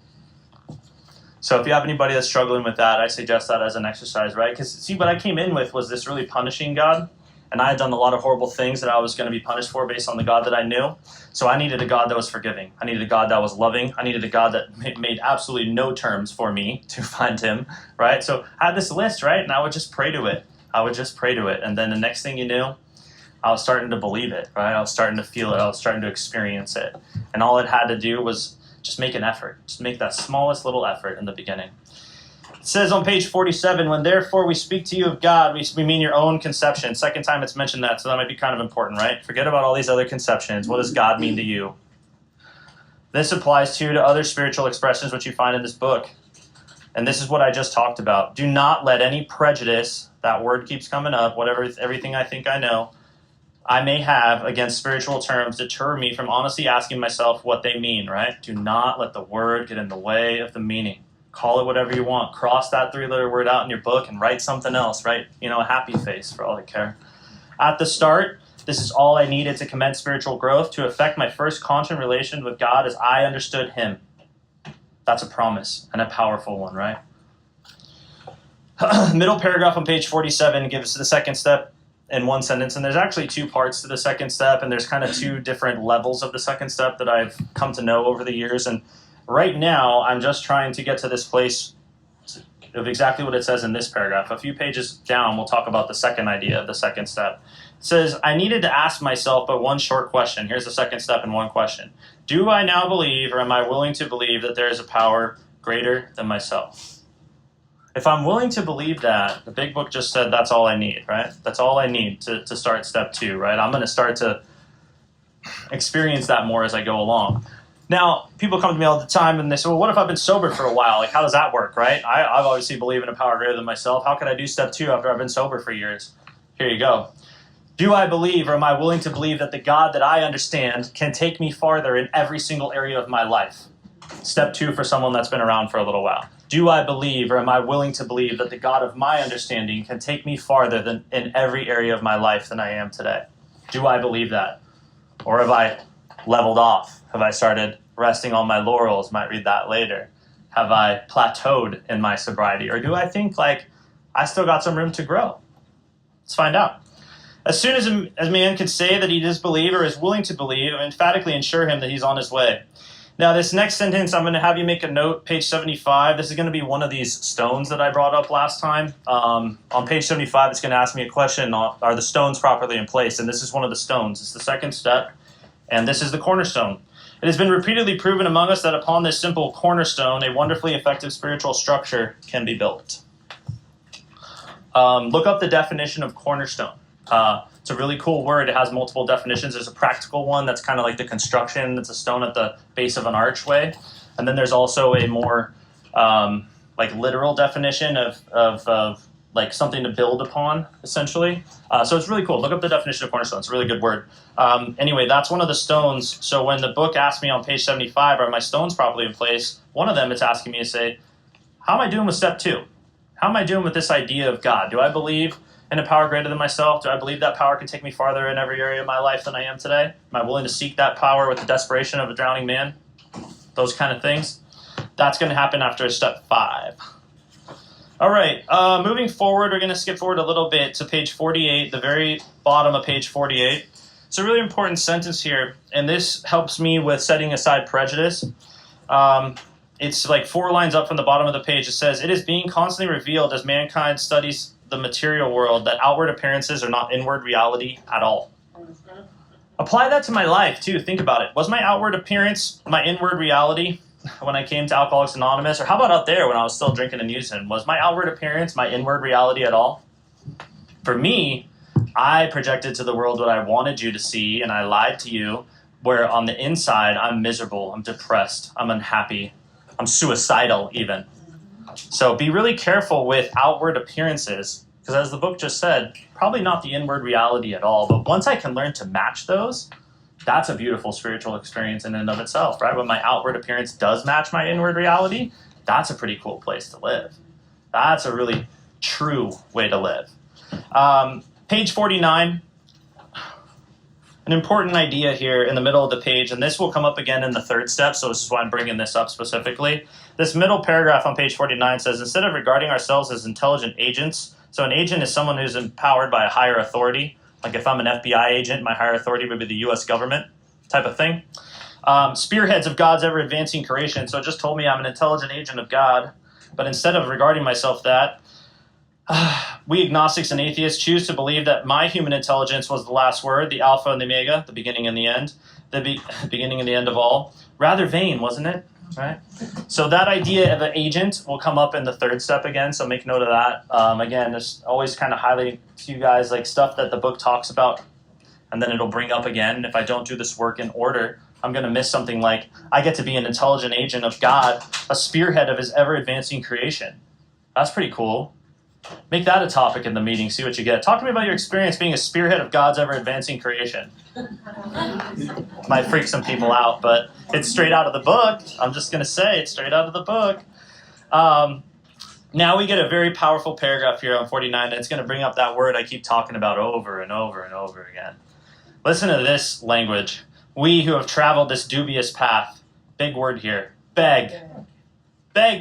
So if you have anybody that's struggling with that, I suggest that as an exercise, right? Because see, what I came in with was this really punishing God, and I had done a lot of horrible things that I was going to be punished for based on the God that I knew. So I needed a God that was forgiving. I needed a God that was loving. I needed a God that made absolutely no terms for me to find him, right? So I had this list, right? And I would just pray to it. And then the next thing you knew, I was starting to believe it, right? I was starting to feel it. I was starting to experience it. And all it had to do was just make an effort. Just make that smallest little effort in the beginning. It says on page 47, when therefore we speak to you of God, we mean your own conception. Second time it's mentioned that, so that might be kind of important, right? Forget about all these other conceptions. What does God mean to you? This applies to other spiritual expressions which you find in this book. And this is what I just talked about. Do not let any prejudice, that word keeps coming up, everything I think I know, I may have against spiritual terms deter me from honestly asking myself what they mean, right? Do not let the word get in the way of the meaning. Call it whatever you want. Cross that three-letter word out in your book and write something else, right? A happy face for all I care. At the start, this is all I needed to commence spiritual growth, to effect my first constant relation with God as I understood him. That's a promise and a powerful one, right? Middle paragraph on page 47 gives the second step in one sentence, and there's actually two parts to the second step, and there's kind of two different levels of the second step that I've come to know over the years. And right now, I'm just trying to get to this place of exactly what it says in this paragraph. A few pages down, we'll talk about the second idea of the second step. It says, I needed to ask myself but one short question. Here's the second step in one question. Do I now believe, or am I willing to believe, that there is a power greater than myself? If I'm willing to believe that, the big book just said that's all I need, right? That's all I need to start step 2, right? I'm going to start to experience that more as I go along. Now, people come to me all the time and they say, well, what if I've been sober for a while? Like, how does that work, right? I've obviously believed in a power greater than myself. How can I do step 2 after I've been sober for years? Here you go. Do I believe, or am I willing to believe that the God that I understand can take me farther in every single area of my life? Step 2 for someone that's been around for a little while. Do I believe, or am I willing to believe, that the God of my understanding can take me farther than in every area of my life than I am today? Do I believe that? Or have I leveled off? Have I started resting on my laurels? Might read that later. Have I plateaued in my sobriety? Or do I think like I still got some room to grow? Let's find out. As soon as a man can say that he does believe or is willing to believe, I emphatically ensure him that he's on his way. Now, this next sentence, I'm going to have you make a note, page 75. This is going to be one of these stones that I brought up last time. On page 75, it's going to ask me a question, are the stones properly in place? And this is one of the stones. It's the second step, and this is the cornerstone. It has been repeatedly proven among us that upon this simple cornerstone, a wonderfully effective spiritual structure can be built. Look up the definition of cornerstone. It's a really cool word. It has multiple definitions. There's a practical one that's kind of like the construction. It's a stone at the base of an archway. And then there's also a more like literal definition of like something to build upon, essentially. So it's really cool. Look up the definition of cornerstone. It's a really good word. Anyway, that's one of the stones. So when the book asks me on page 75, are my stones properly in place? One of them, it's asking me to say, how am I doing with step 2? How am I doing with this idea of God? Do I believe in a power greater than myself? Do I believe that power can take me farther in every area of my life than I am today? Am I willing to seek that power with the desperation of a drowning man? Those kind of things. That's going to happen after step 5. All right, moving forward, we're going to skip forward a little bit to page 48, the very bottom of page 48. It's a really important sentence here, and this helps me with setting aside prejudice. It's like 4 lines up from the bottom of the page. It says, it is being constantly revealed as mankind studies the material world that outward appearances are not inward reality at all. Apply that to my life, too. Think about it. Was my outward appearance my inward reality when I came to Alcoholics Anonymous? Or how about out there when I was still drinking and using? Was my outward appearance my inward reality at all? For me, I projected to the world what I wanted you to see, and I lied to you, where on the inside, I'm miserable, I'm depressed, I'm unhappy, I'm suicidal even. So be really careful with outward appearances, because as the book just said, probably not the inward reality at all. But once I can learn to match those, that's a beautiful spiritual experience in and of itself, right? When my outward appearance does match my inward reality, that's a pretty cool place to live. That's a really true way to live. Page 49, an important idea here in the middle of the page, and this will come up again in the 3rd step, so this is why I'm bringing this up specifically. This middle paragraph on page 49 says, instead of regarding ourselves as intelligent agents, so an agent is someone who's empowered by a higher authority, like if I'm an FBI agent, my higher authority would be the U.S. government type of thing. Spearheads of God's ever-advancing creation, so it just told me I'm an intelligent agent of God, but instead of regarding myself that, we agnostics and atheists choose to believe that my human intelligence was the last word, the alpha and the omega, the beginning and the end, the beginning and the end of all. Rather vain, wasn't it? Right? So that idea of an agent will come up in the 3rd step again, so make note of that. Again, just always kind of highlighting to you guys like stuff that the book talks about, and then it'll bring up again. If I don't do this work in order, I'm going to miss something like, I get to be an intelligent agent of God, a spearhead of his ever-advancing creation. That's pretty cool. Make that a topic in the meeting, see what you get. Talk to me about your experience being a spearhead of God's ever-advancing creation. Might freak some people out, but it's straight out of the book. I'm just going to say it's straight out of the book. Now we get a very powerful paragraph here on 49, and it's going to bring up that word I keep talking about over and over and over again. Listen to this language. We who have traveled this dubious path, big word here, beg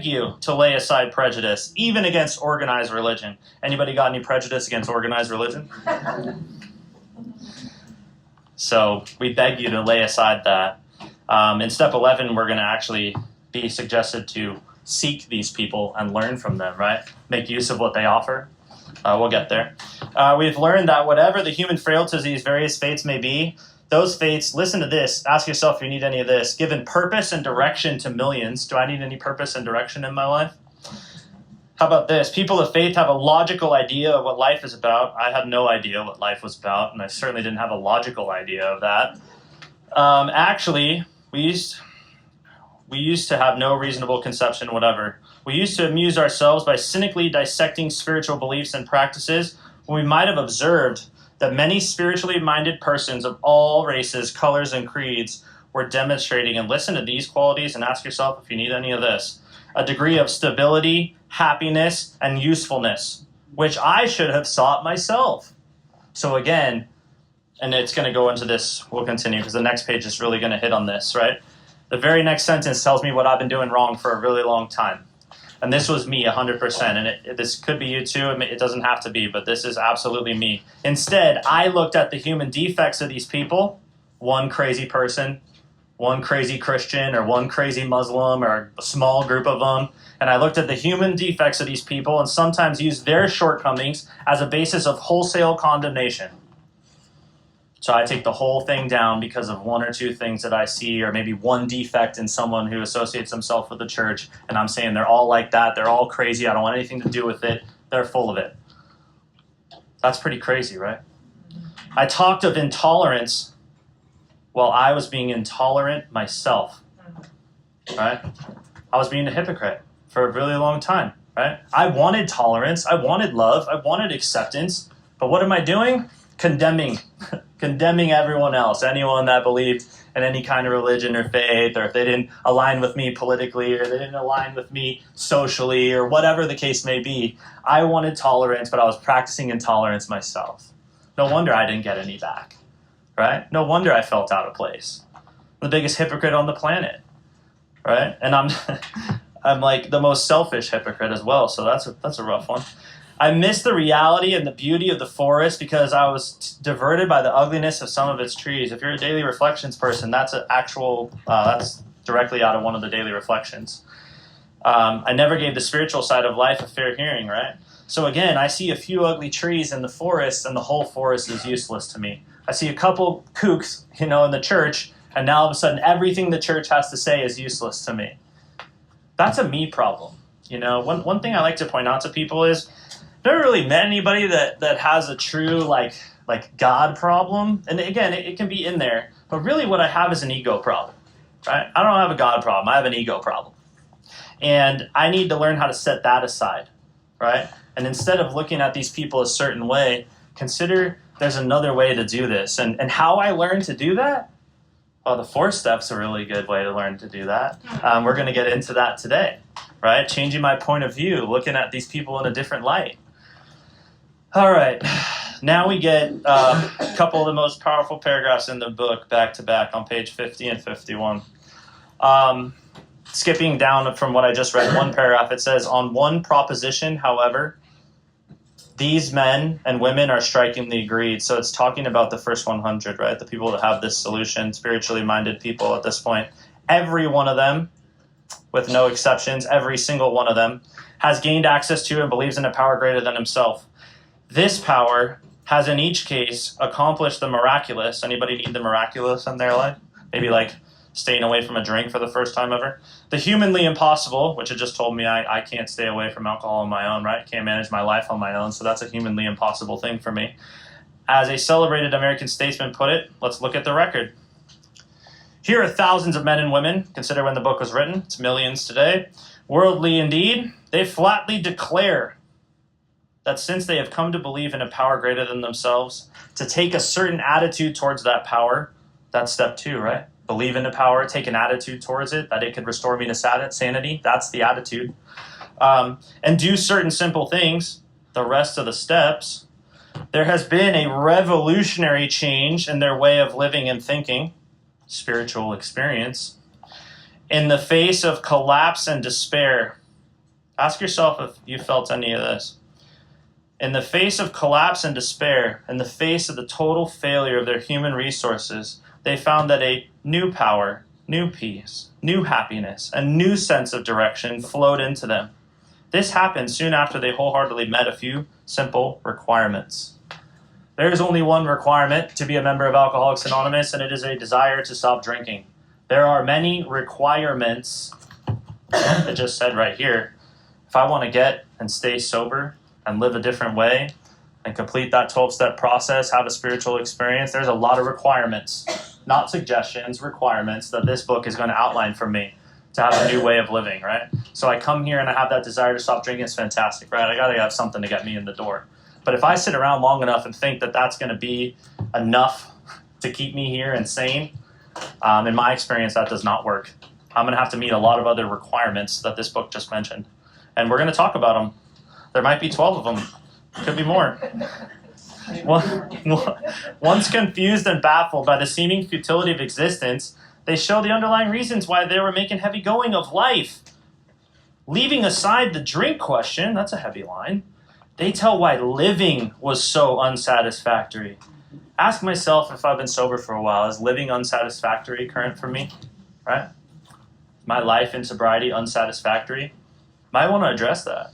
you to lay aside prejudice, even against organized religion. Anybody got any prejudice against organized religion? So we beg you to lay aside that. In step 11, we're going to actually be suggested to seek these people and learn from them, right? Make use of what they offer. We'll get there. We've learned that whatever the human frailties of these various fates may be, those fates, listen to this, ask yourself if you need any of this, given purpose and direction to millions. Do I need any purpose and direction in my life? How about this? People of faith have a logical idea of what life is about. I had no idea what life was about, and I certainly didn't have a logical idea of that. Actually, we used to have no reasonable conception whatever. We used to amuse ourselves by cynically dissecting spiritual beliefs and practices when we might have observed that many spiritually minded persons of all races, colors, and creeds were demonstrating. And listen to these qualities and ask yourself if you need any of this. a degree of stability, happiness, and usefulness, which I should have sought myself. So again, and it's going to go into this, we'll continue because the next page is really going to hit on this, right? The very next sentence tells me what I've been doing wrong for a really long time. And this was me 100%. And this could be you too. It doesn't have to be, but this is absolutely me. Instead, I looked at the human defects of these people, one crazy person, one crazy Christian, or one crazy Muslim, or a small group of them. And I looked at the human defects of these people and sometimes used their shortcomings as a basis of wholesale condemnation. So I take the whole thing down because of one or two things that I see, or maybe one defect in someone who associates themselves with the church, and I'm saying they're all like that, they're all crazy, I don't want anything to do with it, they're full of it. That's pretty crazy, right? I talked of intolerance while I was being intolerant myself, right? I was being a hypocrite for a really long time, right? I wanted tolerance, I wanted love, I wanted acceptance, but what am I doing? Condemning everyone else, anyone that believed in any kind of religion or faith, or if they didn't align with me politically, or they didn't align with me socially, or whatever the case may be. I wanted tolerance, but I was practicing intolerance myself. No wonder I didn't get any back, right? No wonder I felt out of place. I'm the biggest hypocrite on the planet, right? And I'm like the most selfish hypocrite as well, so that's a rough one. I missed the reality and the beauty of the forest because I was diverted by the ugliness of some of its trees. If you're a daily reflections person, that's that's directly out of one of the daily reflections. I never gave the spiritual side of life a fair hearing, right? So again, I see a few ugly trees in the forest, and the whole forest is useless to me. I see a couple kooks, in the church, and now all of a sudden everything the church has to say is useless to me. That's a me problem. One thing I like to point out to people is, I've never really met anybody that has a true like God problem. And again, it can be in there. But really what I have is an ego problem, right? I don't have a God problem. I have an ego problem. And I need to learn how to set that aside, right? And instead of looking at these people a certain way, consider there's another way to do this. And how I learned to do that? Well, the 4 steps are a really good way to learn to do that. We're going to get into that today, right? Changing my point of view, looking at these people in a different light. All right, now we get a couple of the most powerful paragraphs in the book back to back on page 50 and 51. Skipping down from what I just read, one paragraph, it says, on one proposition, however, these men and women are strikingly agreed. So it's talking about the first 100, right? The people that have this solution, spiritually minded people at this point. Every one of them, with no exceptions, every single one of them, has gained access to and believes in a power greater than himself. This power has in each case accomplished the miraculous. Anybody need the miraculous in their life? Maybe like staying away from a drink for the first time ever. The humanly impossible, which it just told me I can't stay away from alcohol on my own, right? Can't manage my life on my own, so that's a humanly impossible thing for me. As a celebrated American statesman put it, let's look at the record. Here are thousands of men and women, consider when the book was written, it's millions today, worldly indeed, they flatly declare that since they have come to believe in a power greater than themselves, to take a certain attitude towards that power, that's step 2, right? Believe in the power, take an attitude towards it, that it could restore me to sanity, that's the attitude. And do certain simple things, the rest of the steps. There has been a revolutionary change in their way of living and thinking, spiritual experience. In the face of collapse and despair, ask yourself if you felt any of this. In the face of collapse and despair, in the face of the total failure of their human resources, they found that a new power, new peace, new happiness, a new sense of direction flowed into them. This happened soon after they wholeheartedly met a few simple requirements. There is only one requirement to be a member of Alcoholics Anonymous, and it is a desire to stop drinking. There are many requirements, it just said right here. If I want to get and stay sober, and live a different way, and complete that 12-step process, have a spiritual experience, there's a lot of requirements, not suggestions, requirements that this book is going to outline for me to have a new way of living, right? So I come here and I have that desire to stop drinking, it's fantastic, right? I got to have something to get me in the door. But if I sit around long enough and think that that's going to be enough to keep me here and sane, in my experience, that does not work. I'm going to have to meet a lot of other requirements that this book just mentioned. And we're going to talk about them. There might be 12 of them. Could be more. Once confused and baffled by the seeming futility of existence, they show the underlying reasons why they were making heavy going of life. Leaving aside the drink question, that's a heavy line, they tell why living was so unsatisfactory. Ask myself if I've been sober for a while, is living unsatisfactory current for me? Right? My life in sobriety unsatisfactory? Might want to address that.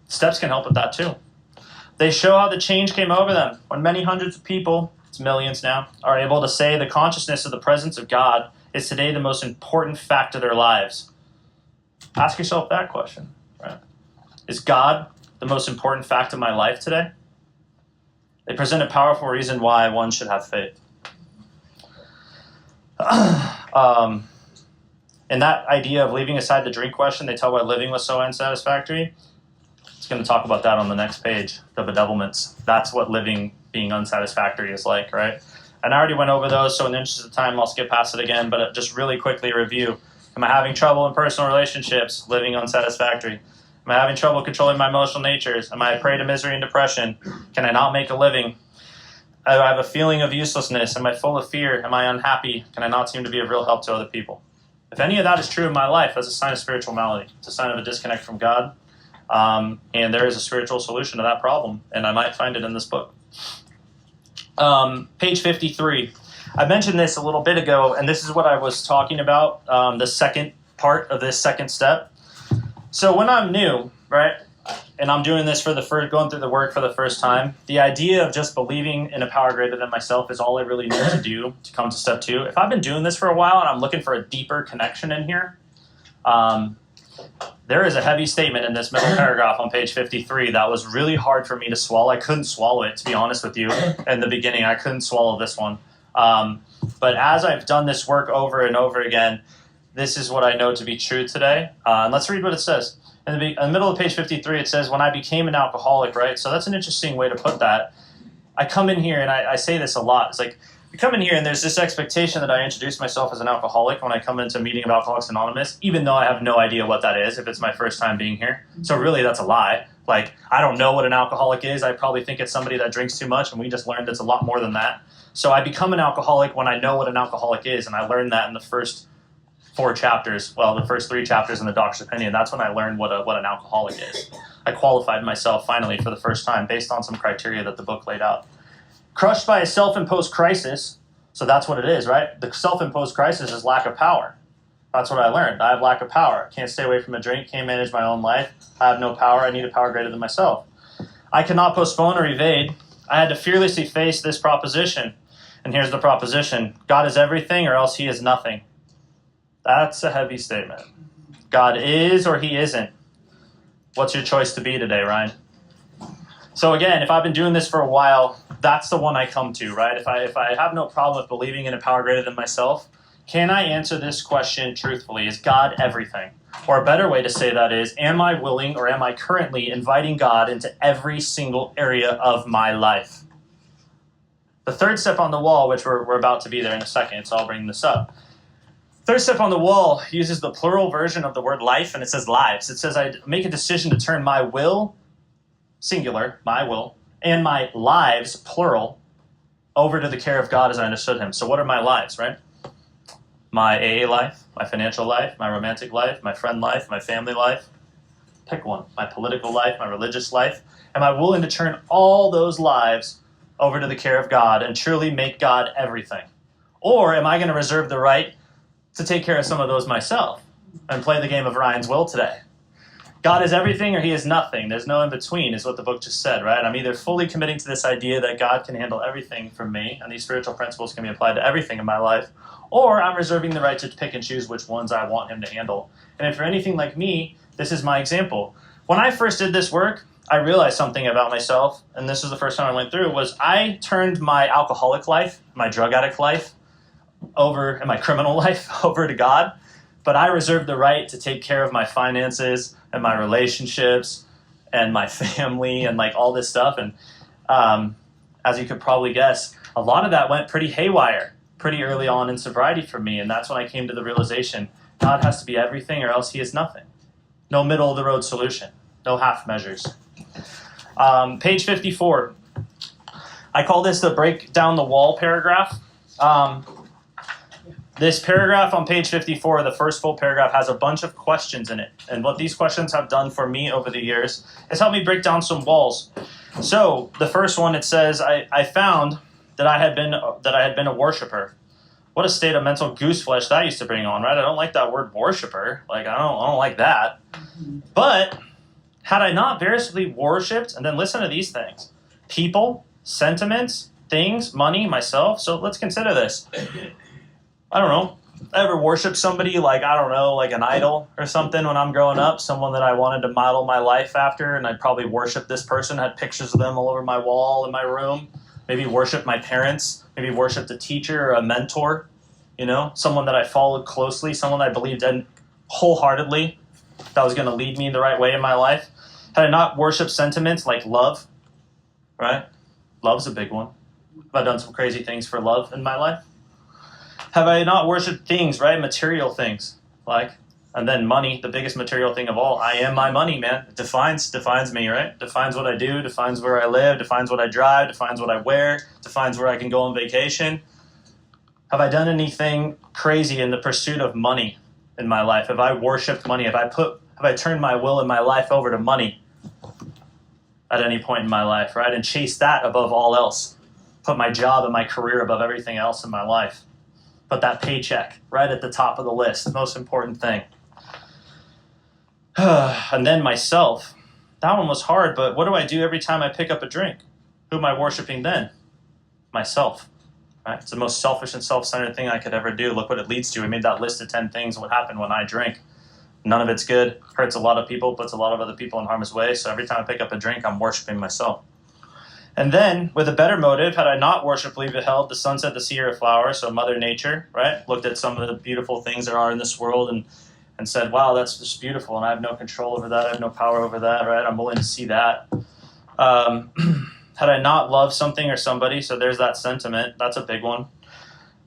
Steps can help with that too. They show how the change came over them when many hundreds of people, it's millions now, are able to say the consciousness of the presence of God is today the most important fact of their lives. Ask yourself that question. Right? Is God the most important fact of my life today? They present a powerful reason why one should have faith. And that idea of leaving aside the drink question, they tell why living was so unsatisfactory. It's going to talk about that on the next page, the bedevilments. That's what living being unsatisfactory is like, right? And I already went over those, so in the interest of time, I'll skip past it again, but just really quickly review. Am I having trouble in personal relationships? Living unsatisfactory. Am I having trouble controlling my emotional natures? Am I a prey to misery and depression? Can I not make a living? Do I have a feeling of uselessness? Am I full of fear? Am I unhappy? Can I not seem to be of real help to other people? If any of that is true in my life, that's a sign of spiritual malady. It's a sign of a disconnect from God. And there is a spiritual solution to that problem, and I might find it in this book. Page 53. I mentioned this a little bit ago, and this is what I was talking about, the second part of this second step. So when I'm new, right, and I'm doing this going through the work for the first time, the idea of just believing in a power greater than myself is all I really need to do to come to step 2. If I've been doing this for a while and I'm looking for a deeper connection in here, there is a heavy statement in this middle paragraph on page 53 that was really hard for me to swallow. I couldn't swallow it, to be honest with you, in the beginning. I couldn't swallow this one. But as I've done this work over and over again, this is what I know to be true today. And let's read what it says. In the middle of page 53, it says, when I became an alcoholic, right? So that's an interesting way to put that. I come in here, and I say this a lot. It's like, I come in here, and there's this expectation that I introduce myself as an alcoholic when I come into a meeting of Alcoholics Anonymous, even though I have no idea what that is if it's my first time being here. So really, that's a lie. Like, I don't know what an alcoholic is. I probably think it's somebody that drinks too much, and we just learned it's a lot more than that. So I become an alcoholic when I know what an alcoholic is, and I learned that in the first 4 chapters, well, the first 3 chapters in the doctor's opinion. That's when I learned what an alcoholic is. I qualified myself finally for the first time based on some criteria that the book laid out. Crushed by a self-imposed crisis, so that's what it is, right? The self-imposed crisis is lack of power. That's what I learned. I have lack of power. Can't stay away from a drink, can't manage my own life. I have no power. I need a power greater than myself. I cannot postpone or evade. I had to fearlessly face this proposition. And here's the proposition. God is everything or else he is nothing. That's a heavy statement. God is or he isn't. What's your choice to be today, Ryan? So again, if I've been doing this for a while, that's the one I come to, right? If I have no problem with believing in a power greater than myself, can I answer this question truthfully? Is God everything? Or a better way to say that is, am I willing or am I currently inviting God into every single area of my life? The third step on the wall, which we're about to be there in a second, so I'll bring this up. Third step on the wall uses the plural version of the word life, and it says lives. It says I make a decision to turn my will, singular, my will, and my lives, plural, over to the care of God as I understood him. So what are my lives, right? My AA life, my financial life, my romantic life, my friend life, my family life. Pick one. My political life, my religious life. Am I willing to turn all those lives over to the care of God and truly make God everything? Or am I going to reserve the right to take care of some of those myself and play the game of Ryan's will today? God is everything or he is nothing. There's no in between is what the book just said, right? I'm either fully committing to this idea that God can handle everything for me and these spiritual principles can be applied to everything in my life, or I'm reserving the right to pick and choose which ones I want him to handle. And if you're anything like me, this is my example. When I first did this work, I realized something about myself, and this is the first time I went through, was I turned my alcoholic life, my drug addict life, and my criminal life over to God, but I reserved the right to take care of my finances and my relationships and my family and like all this stuff. And as you could probably guess, a lot of that went pretty haywire pretty early on in sobriety for me. And that's when I came to the realization, God has to be everything or else he is nothing. No middle of the road solution. No half measures. Page 54. I call this the break down the wall paragraph. This paragraph on page 54, the first full paragraph, has a bunch of questions in it. And what these questions have done for me over the years is help me break down some walls. So the first one, it says, I found that I had been a worshiper. What a state of mental gooseflesh that used to bring on, right? I don't like that word worshiper. Like, I don't like that. But had I not variously worshipped, and then listen to these things, people, sentiments, things, money, myself. So let's consider this. I don't know. I ever worship somebody like, I don't know, like an idol or something when I'm growing up, someone that I wanted to model my life after, and I'd probably worship this person, had pictures of them all over my wall in my room, maybe worship my parents, maybe worship a teacher or a mentor, someone that I followed closely, someone I believed in wholeheartedly that was going to lead me the right way in my life. Had I not worshipped sentiments like love, right? Love's a big one. Have I done some crazy things for love in my life? Have I not worshipped things, right? Material things, and then money, the biggest material thing of all. I am my money, man. It defines me, right? Defines what I do, defines where I live, defines what I drive, defines what I wear, defines where I can go on vacation. Have I done anything crazy in the pursuit of money in my life? Have I worshipped money? Have I turned my will and my life over to money at any point in my life, right? And chased that above all else. Put my job and my career above everything else in my life. Put that paycheck right at the top of the list, most important thing. And then myself. That one was hard, but what do I do every time I pick up a drink? Who am I worshiping then? Myself. Right? It's the most selfish and self-centered thing I could ever do. Look what it leads to. We made that list of 10 things, what happened when I drink. None of it's good. Hurts a lot of people, puts a lot of other people in harm's way. So every time I pick up a drink, I'm worshiping myself. And then, with a better motive, had I not worshipfully beheld the sunset, the sea, or flowers, so Mother Nature, right? Looked at some of the beautiful things there are in this world and said, wow, that's just beautiful, and I have no control over that, I have no power over that, right? I'm willing to see that. Had I not loved something or somebody, so there's that sentiment, that's a big one.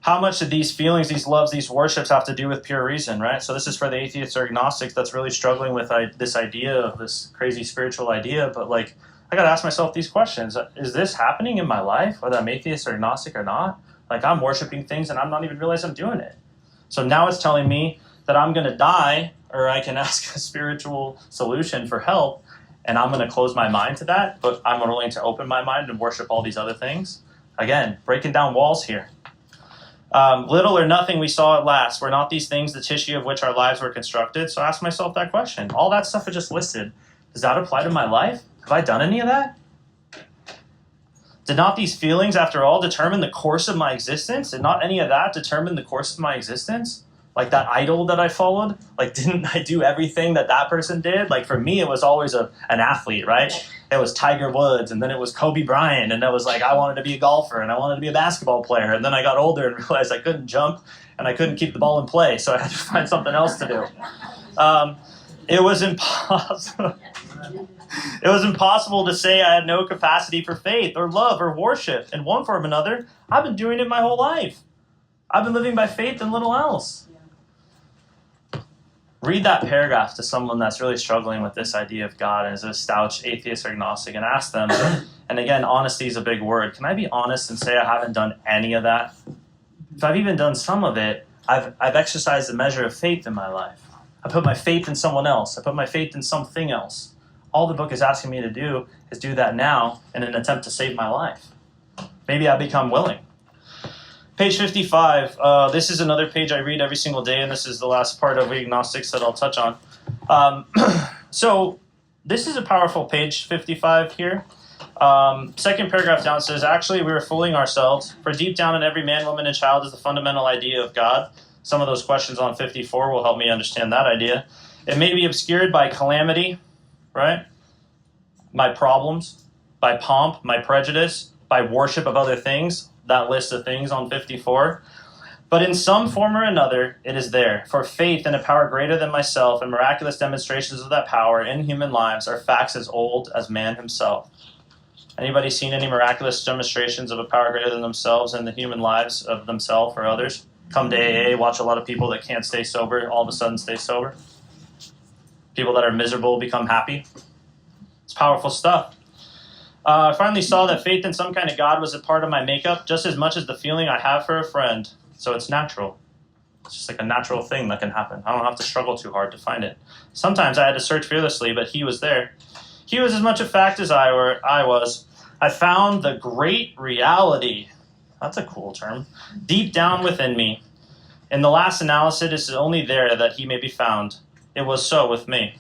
How much did these feelings, these loves, these worships have to do with pure reason, right? So this is for the atheists or agnostics that's really struggling with this idea of this crazy spiritual idea, but I got to ask myself these questions. Is this happening in my life, whether I'm atheist or agnostic or not? I'm worshiping things and I'm not even realizing I'm doing it. So now it's telling me that I'm going to die, or I can ask a spiritual solution for help, and I'm going to close my mind to that, but I'm willing to open my mind and worship all these other things. Again, breaking down walls here. Little or nothing we saw at last. Were not these things the tissue of which our lives were constructed? So ask myself that question. All that stuff I just listed, does that apply to my life? Have I done any of that? Did not these feelings, after all, determine the course of my existence? Did not any of that determine the course of my existence? Like that idol that I followed? Didn't I do everything that person did? For me, it was always an athlete, right? It was Tiger Woods, and then it was Kobe Bryant, and it was I wanted to be a golfer, and I wanted to be a basketball player, and then I got older and realized I couldn't jump, and I couldn't keep the ball in play, so I had to find something else to do. It was impossible. It was impossible to say I had no capacity for faith or love or worship in one form or another. I've been doing it my whole life. I've been living by faith and little else. Read that paragraph to someone that's really struggling with this idea of God and is a stout atheist or agnostic, and ask them, and again, honesty is a big word. Can I be honest and say I haven't done any of that? If I've even done some of it, I've exercised a measure of faith in my life. I put my faith in someone else. I put my faith in something else. All the book is asking me to do is do that now in an attempt to save my life. Maybe I become willing. Page 55. This is another page I read every single day, and this is the last part of We Agnostics that I'll touch on. So this is a powerful page, 55 here. Second paragraph down says, actually, we were fooling ourselves, for deep down in every man, woman, and child is the fundamental idea of God. Some of those questions on 54 will help me understand that idea. It may be obscured by calamity, right? By problems, by pomp, by prejudice, by worship of other things, that list of things on 54. But in some form or another, it is there. For faith in a power greater than myself and miraculous demonstrations of that power in human lives are facts as old as man himself. Anybody seen any miraculous demonstrations of a power greater than themselves in the human lives of themselves or others? come to AA, watch a lot of people that can't stay sober all of a sudden stay sober. People that are miserable become happy. It's powerful stuff. I finally saw that faith in some kind of God was a part of my makeup just as much as the feeling I have for a friend. So it's natural. It's just like a natural thing that can happen. I don't have to struggle too hard to find it. Sometimes I had to search fearlessly, but he was there. He was as much a fact as I was. I found the great reality. That's a cool term. Deep down within me. In the last analysis, it is only there that he may be found. It was so with me.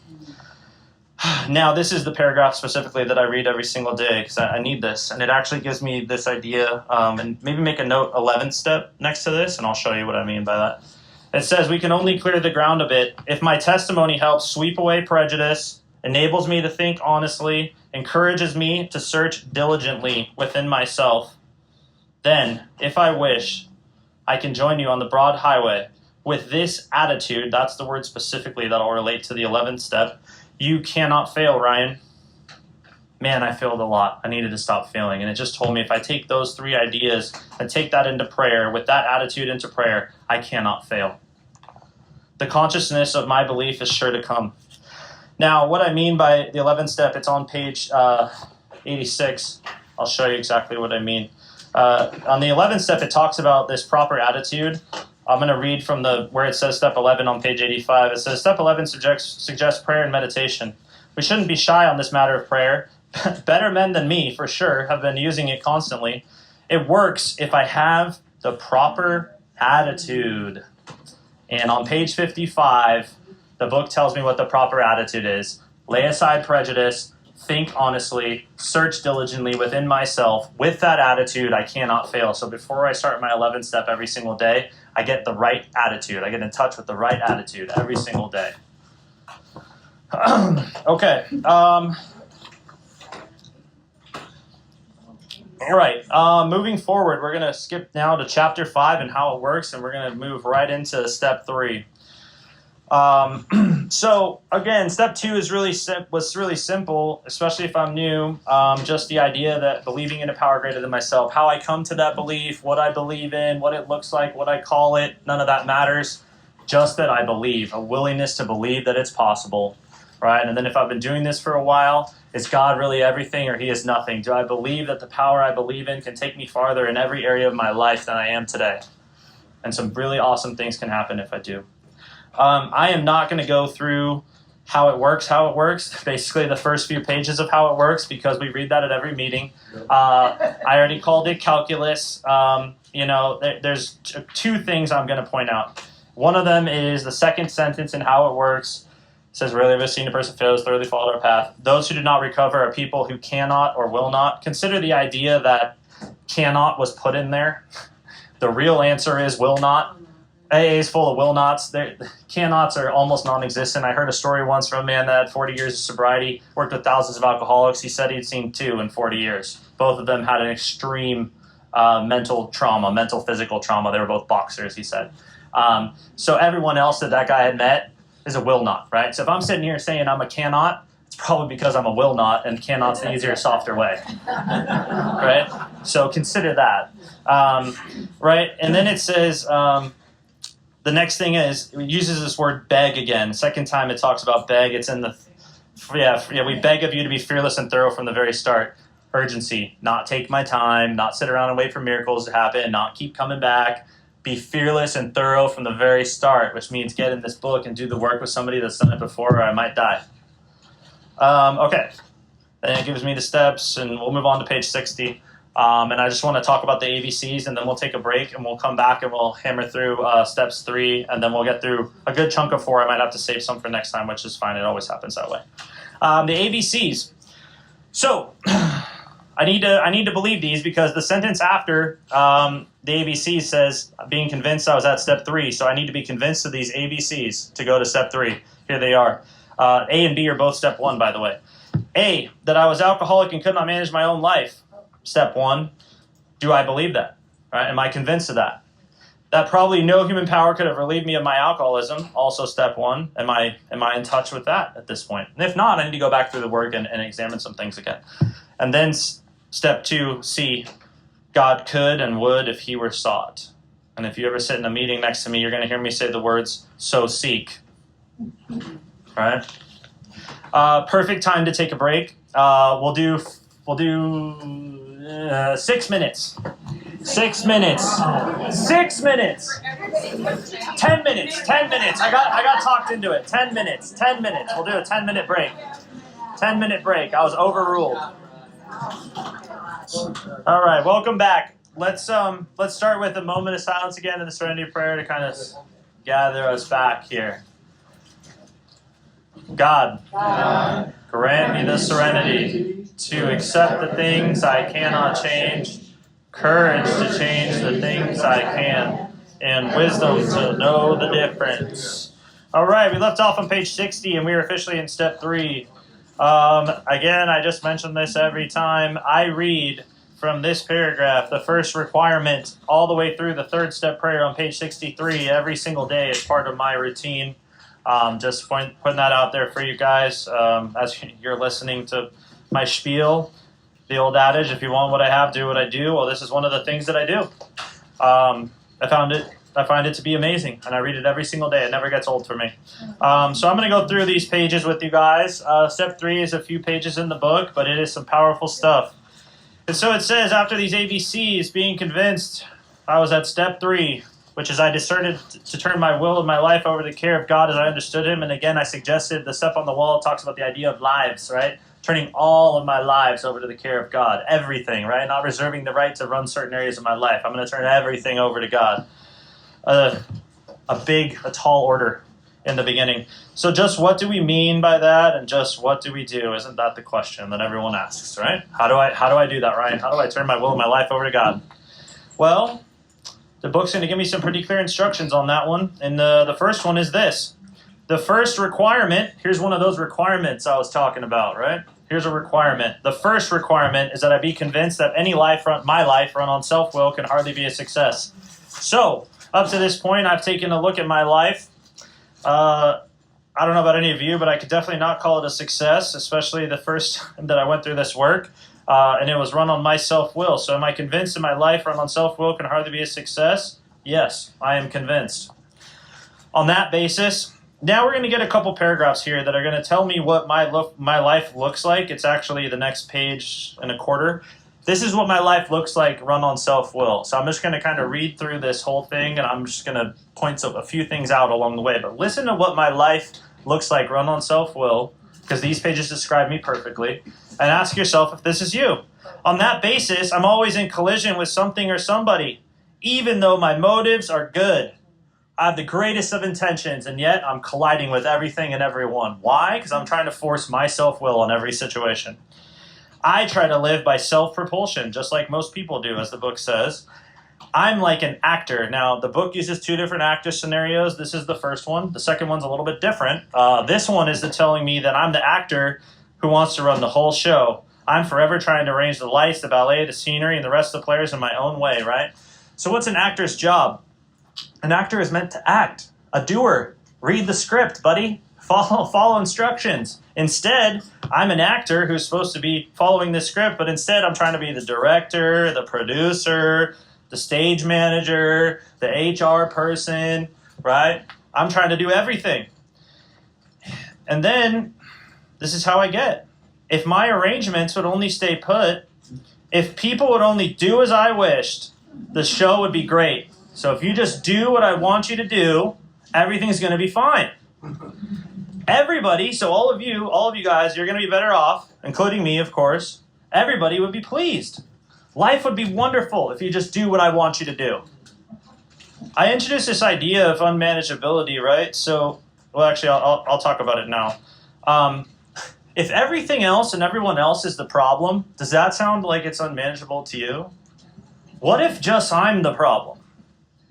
Now, this is the paragraph specifically that I read every single day because I need this. And it actually gives me this idea. And maybe make a note 11th step next to this, and I'll show you what I mean by that. It says, we can only clear the ground a bit if my testimony helps sweep away prejudice, enables me to think honestly, encourages me to search diligently within myself. Then, if I wish, I can join you on the broad highway. With this attitude, that's the word specifically that'll relate to the 11th step. You cannot fail, Ryan. Man, I failed a lot. I needed to stop failing. And it just told me if I take those 3 ideas and take that into prayer, with that attitude into prayer, I cannot fail. The consciousness of my belief is sure to come. Now, what I mean by the 11th step, it's on page 86. I'll show you exactly what I mean. On the 11th step, it talks about this proper attitude. I'm going to read from where it says step 11 on page 85. It says, step 11 suggests prayer and meditation. We shouldn't be shy on this matter of prayer. Better men than me, for sure, have been using it constantly. It works if I have the proper attitude. And on page 55, the book tells me what the proper attitude is. Lay aside prejudice, think honestly, search diligently within myself. With that attitude, I cannot fail. So before I start my 11th step every single day, I get the right attitude. I get in touch with the right attitude every single day. Okay. All right. Moving forward, we're going to skip now to chapter 5 and how it works, and we're going to move right into step 3. So again, step 2 is was really simple, especially if I'm new. Just the idea that believing in a power greater than myself, how I come to that belief, what I believe in, what it looks like, what I call it, none of that matters. Just that I believe, a willingness to believe that it's possible, right? And then if I've been doing this for a while, is God really everything or he is nothing? Do I believe that the power I believe in can take me farther in every area of my life than I am today? And some really awesome things can happen if I do. I am not going to go through how it works, basically the first few pages of how it works, because we read that at every meeting. I already called it calculus. There's 2 things I'm going to point out. One of them is the second sentence and how it works. It says, rarely have I seen a person fail who's thoroughly followed our path. Those who do not recover are people who cannot or will not. Consider the idea that cannot was put in there. The real answer is will not. AA is full of will nots. Cannots are almost non-existent. I heard a story once from a man that had 40 years of sobriety, worked with thousands of alcoholics. He said he'd seen 2 in 40 years. Both of them had an extreme mental physical trauma. They were both boxers, he said. So everyone else that guy had met is a will not, right? So if I'm sitting here saying I'm a cannot, it's probably because I'm a will not, and cannot's the easier, softer way, right? So consider that, right? And then it says... the next thing is, it uses this word beg again. Second time it talks about beg. It's in we beg of you to be fearless and thorough from the very start. Urgency, not take my time, not sit around and wait for miracles to happen, not keep coming back. Be fearless and thorough from the very start, which means get in this book and do the work with somebody that's done it before or I might die. Okay, then it gives me the steps, and we'll move on to page 60. And I just want to talk about the ABCs, and then we'll take a break, and we'll come back and we'll hammer through steps 3, and then we'll get through a good chunk of 4. I might have to save some for next time, which is fine. It always happens that way. The ABCs. So I need to believe these because the sentence after the ABCs says being convinced I was at step 3. So I need to be convinced of these ABCs to go to step 3. Here they are. A and B are both step 1, by the way. A, that I was alcoholic and could not manage my own life. Step 1, do I believe that? Right? Am I convinced of that? That probably no human power could have relieved me of my alcoholism. Also step 1, am I in touch with that at this point? And if not, I need to go back through the work and examine some things again. And then step 2, C, God could and would if he were sought. And if you ever sit in a meeting next to me, you're going to hear me say the words, so seek. Right? Perfect time to take a break. We'll do 6 minutes. 6 minutes. 6 minutes. 10 minutes. 10 minutes. I got talked into it. 10 minutes. 10 minutes. We'll do a 10-minute break. 10-minute break. I was overruled. All right, welcome back. Let's start with a moment of silence again and the serenity prayer to kind of gather us back here. God, grant me the serenity to accept the things I cannot change, courage to change the things I can, and wisdom to know the difference. All right, we left off on page 60, and we are officially in step 3. Again, I just mention this every time I read from this paragraph, the first requirement, all the way through the third step prayer on page 63 every single day as part of my routine. Just putting that out there for you guys as you're listening to my spiel. The old adage, if you want what I have, do what I do. Well, this is one of the things that I do. I find it to be amazing, and I read it every single day. It never gets old for me. So I'm going to go through these pages with you guys. Step 3 is a few pages in the book, but it is some powerful stuff. And so it says, after these ABCs, being convinced, I was at step 3, which is I discerned to turn my will and my life over to the care of God as I understood him. And again, I suggested the step on the wall talks about the idea of lives, right? Turning all of my lives over to the care of God. Everything, right? Not reserving the right to run certain areas of my life. I'm going to turn everything over to God. A tall order in the beginning. So just what do we mean by that, and just what do we do? Isn't that the question that everyone asks, right? How do I do that, Ryan? How do I turn my will and my life over to God? Well, the book's going to give me some pretty clear instructions on that one. And the first one is this. The first requirement, here's one of those requirements I was talking about, right? Here's a requirement. The first requirement is that I be convinced that my life run on self-will can hardly be a success. So, up to this point, I've taken a look at my life. I don't know about any of you, but I could definitely not call it a success, especially the first time that I went through this work. And it was run on my self-will. So am I convinced that my life run on self-will can hardly be a success? Yes, I am convinced. On that basis, now we're going to get a couple paragraphs here that are going to tell me what my life looks like. It's actually the next page and a quarter. This is what my life looks like run on self-will. So I'm just going to kind of read through this whole thing, and I'm just going to point a few things out along the way. But listen to what my life looks like run on self-will, because these pages describe me perfectly, and ask yourself if this is you. On that basis, I'm always in collision with something or somebody, even though my motives are good. I have the greatest of intentions, and yet I'm colliding with everything and everyone. Why? Because I'm trying to force my self-will on every situation. I try to live by self-propulsion, just like most people do, as the book says. I'm like an actor. Now, the book uses 2 different actor scenarios. This is the first one. The second one's a little bit different. This one is telling me that I'm the actor who wants to run the whole show. I'm forever trying to arrange the lights, the ballet, the scenery, and the rest of the players in my own way, right? So what's an actor's job? An actor is meant to act. A doer. Read the script, buddy. Follow instructions. Instead, I'm an actor who's supposed to be following the script, but instead I'm trying to be the director, the producer, the stage manager, the HR person, right? I'm trying to do everything. And then, this is how I get. If my arrangements would only stay put, if people would only do as I wished, the show would be great. So if you just do what I want you to do, everything's going to be fine. Everybody, so all of you guys, you're going to be better off, including me, of course. Everybody would be pleased. Life would be wonderful if you just do what I want you to do. I introduced this idea of unmanageability, right? So, well, actually, I'll talk about it now. If everything else and everyone else is the problem, does that sound like it's unmanageable to you? What if just I'm the problem,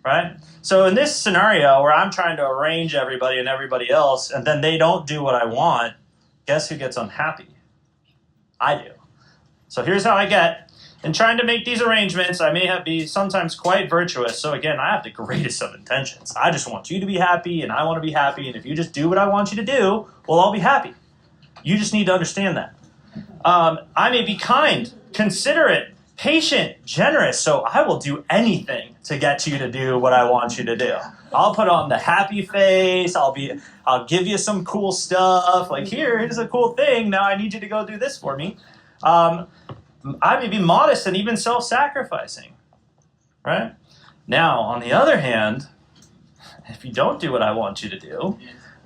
right? So in this scenario where I'm trying to arrange everybody and everybody else, and then they don't do what I want, guess who gets unhappy? I do. So here's how I get. In trying to make these arrangements, I may be sometimes quite virtuous. So again, I have the greatest of intentions. I just want you to be happy, and I want to be happy, and if you just do what I want you to do, we'll all be happy. You just need to understand that. I may be kind, considerate, patient, generous, so I will do anything to get you to do what I want you to do. I'll put on the happy face. I'll give you some cool stuff. Like, here's a cool thing. Now I need you to go do this for me. I may be modest and even self-sacrificing, right? Now, on the other hand, if you don't do what I want you to do,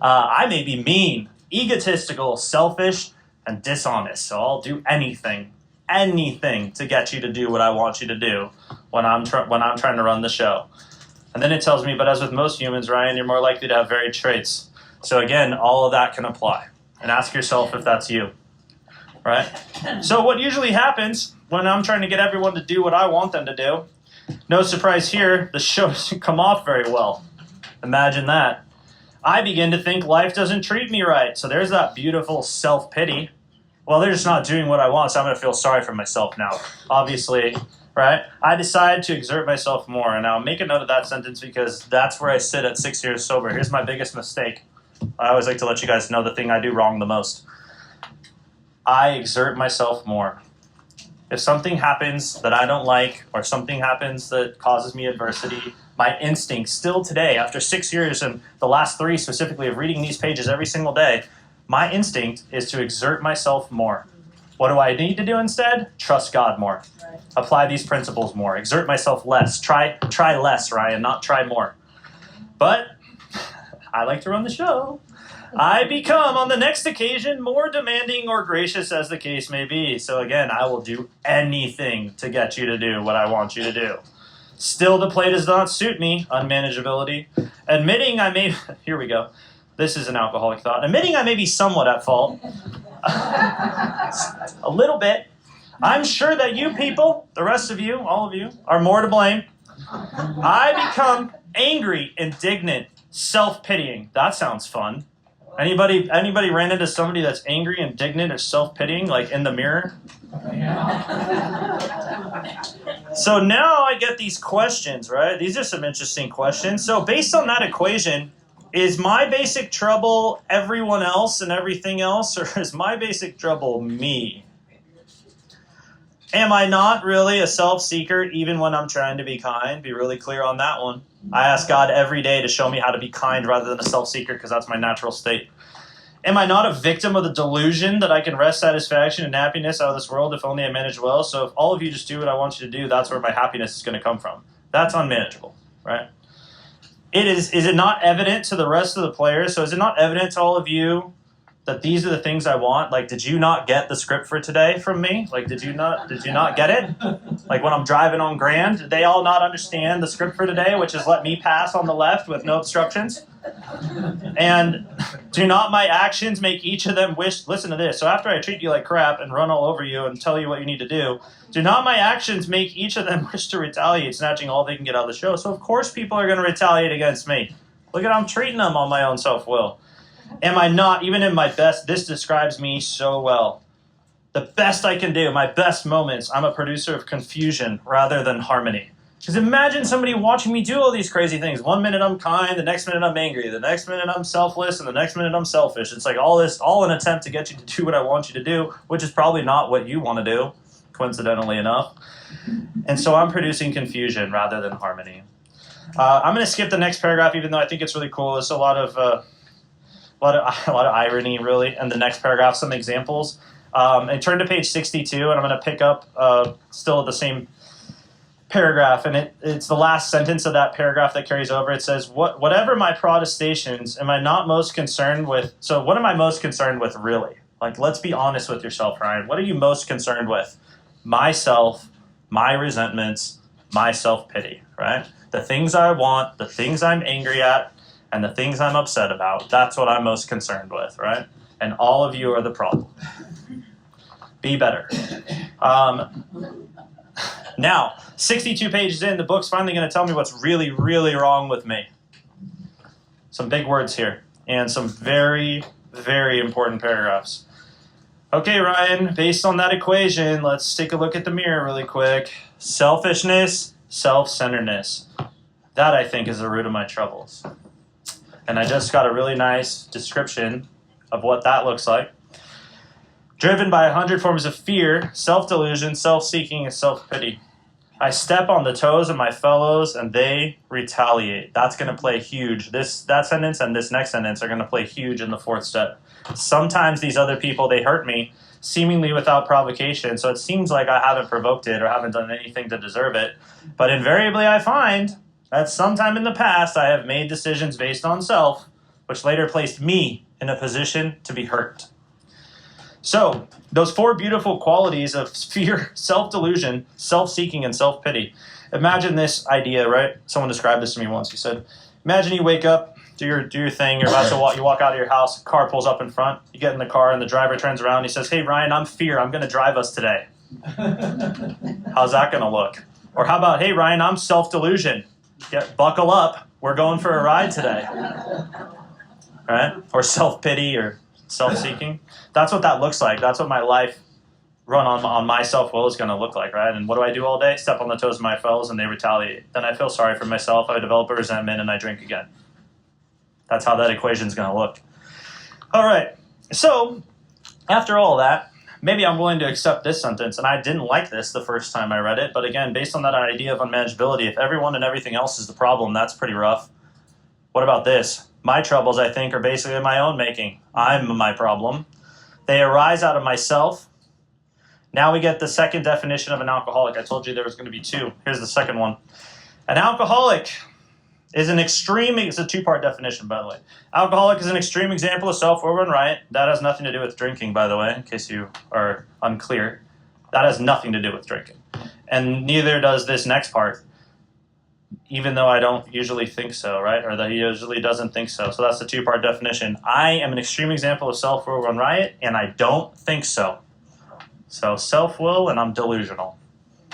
I may be mean, egotistical, selfish, and dishonest. So I'll do anything to get you to do what I want you to do when I'm trying to run the show. And then it tells me, but as with most humans, Ryan, you're more likely to have varied traits. So again, all of that can apply. And ask yourself if that's you, right? So what usually happens when I'm trying to get everyone to do what I want them to do, no surprise here, the show doesn't come off very well. Imagine that. I begin to think life doesn't treat me right. So there's that beautiful self-pity. Well, they're just not doing what I want, so I'm going to feel sorry for myself now. Obviously, right? I decide to exert myself more. And now make a note of that sentence because that's where I sit at 6 years sober. Here's my biggest mistake. I always like to let you guys know the thing I do wrong the most. I exert myself more. If something happens that I don't like or something happens that causes me adversity, my instinct still today, after 6 years and the last 3 specifically of reading these pages every single day, my instinct is to exert myself more. What do I need to do instead? Trust God more. Right. Apply these principles more. Exert myself less. Try less, Ryan, not try more. But I like to run the show. I become, on the next occasion, more demanding or gracious as the case may be. So again, I will do anything to get you to do what I want you to do. Still, the play does not suit me, unmanageability. Admitting I may, here we go. This is an alcoholic thought. Admitting I may be somewhat at fault, a little bit. I'm sure that you people, the rest of you, all of you, are more to blame. I become angry, indignant, self-pitying. That sounds fun. Anybody ran into somebody that's angry, indignant, or self-pitying, like in the mirror? So now I get these questions, right? These are some interesting questions. So based on that equation, is my basic trouble everyone else and everything else, or is my basic trouble me? Am I not really a self-seeker even when I'm trying to be kind? Be really clear on that one. I ask God every day to show me how to be kind rather than a self-seeker because that's my natural state. Am I not a victim of the delusion that I can wrest satisfaction and happiness out of this world if only I manage well? So if all of you just do what I want you to do, that's where my happiness is going to come from. That's unmanageable, right? Is it not evident to the rest of the players? So is it not evident to all of you that these are the things I want? Like, did you not get the script for today from me? Like, did you not get it? Like when I'm driving on Grand, did they all not understand the script for today, which is let me pass on the left with no obstructions? And do not my actions make each of them wish, listen to this, so after I treat you like crap and run all over you and tell you what you need to do not my actions make each of them wish to retaliate, snatching all they can get out of the show? So of course people are going to retaliate against me. Look at how I'm treating them on my own self-will. Am I not, even in my best, this describes me so well. The best I can do, my best moments, I'm a producer of confusion rather than harmony. Because imagine somebody watching me do all these crazy things. 1 minute I'm kind, the next minute I'm angry, the next minute I'm selfless, and the next minute I'm selfish. It's like all an attempt to get you to do what I want you to do, which is probably not what you want to do, coincidentally enough. And so I'm producing confusion rather than harmony. I'm going to skip the next paragraph, even though I think it's really cool. It's a lot of irony, really, and the next paragraph, some examples. And turn to page 62, and I'm going to pick up still at the same paragraph, and it's the last sentence of that paragraph that carries over. It says, whatever my protestations, am I not most concerned with? So what am I most concerned with, really? Like, let's be honest with yourself, Ryan. What are you most concerned with? Myself, my resentments, my self-pity, right? The things I want, the things I'm angry at, and the things I'm upset about, that's what I'm most concerned with, right? And all of you are the problem. Be better. Now, 62 pages in, the book's finally going to tell me what's really, really wrong with me. Some big words here, and some very, very important paragraphs. Okay, Ryan, based on that equation, let's take a look at the mirror really quick. Selfishness, self-centeredness. That, I think, is the root of my troubles. And I just got a really nice description of what that looks like. Driven by 100 forms of fear, self-delusion, self-seeking, and self-pity. I step on the toes of my fellows and they retaliate. That's going to play huge. That sentence and this next sentence are going to play huge in the fourth step. Sometimes these other people, they hurt me seemingly without provocation. So it seems like I haven't provoked it or haven't done anything to deserve it. But invariably I find that sometime in the past I have made decisions based on self, which later placed me in a position to be hurt. So, those four beautiful qualities of fear, self-delusion, self-seeking, and self-pity. Imagine this idea, right? Someone described this to me once. He said, imagine you wake up, do your thing, you're about to walk, you walk out of your house, a car pulls up in front, you get in the car, and the driver turns around, and he says, hey, Ryan, I'm fear, I'm going to drive us today. How's that going to look? Or how about, hey, Ryan, I'm self-delusion. Buckle up, we're going for a ride today. Right? Or self-pity, or self-seeking. That's what that looks like. That's what my life run on my self-will is going to look like, right? And what do I do all day? Step on the toes of my fellows and they retaliate. Then I feel sorry for myself. I develop a resentment and I drink again. That's how that equation is going to look. All right. So after all that, maybe I'm willing to accept this sentence. And I didn't like this the first time I read it. But again, based on that idea of unmanageability, if everyone and everything else is the problem, that's pretty rough. What about this? My troubles, I think, are basically my own making. I'm my problem. They arise out of myself. Now we get the second definition of an alcoholic. I told you there was going to be two. Here's the second one. An alcoholic is an extreme, it's a two-part definition, by the way. Alcoholic is an extreme example of self-will run riot. That has nothing to do with drinking, by the way, in case you are unclear. That has nothing to do with drinking. And neither does this next part, even though I don't usually think so, right? Or that he usually doesn't think so. So that's the two-part definition. I am an extreme example of self-will run riot, and I don't think so. So self-will, and I'm delusional.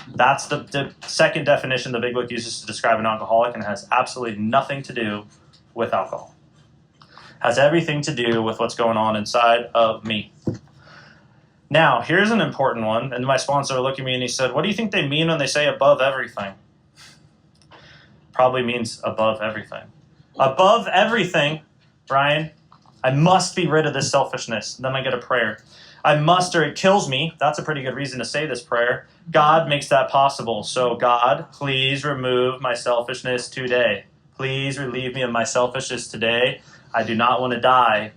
That's the second definition the Big Book uses to describe an alcoholic, and it has absolutely nothing to do with alcohol. Has everything to do with what's going on inside of me. Now, here's an important one, and my sponsor looked at me and he said, what do you think they mean when they say above everything? Probably means above everything. Above everything, Brian, I must be rid of this selfishness. Then I get a prayer. I must, or it kills me. That's a pretty good reason to say this prayer. God makes that possible. So God, please remove my selfishness today. Please relieve me of my selfishness today. I do not want to die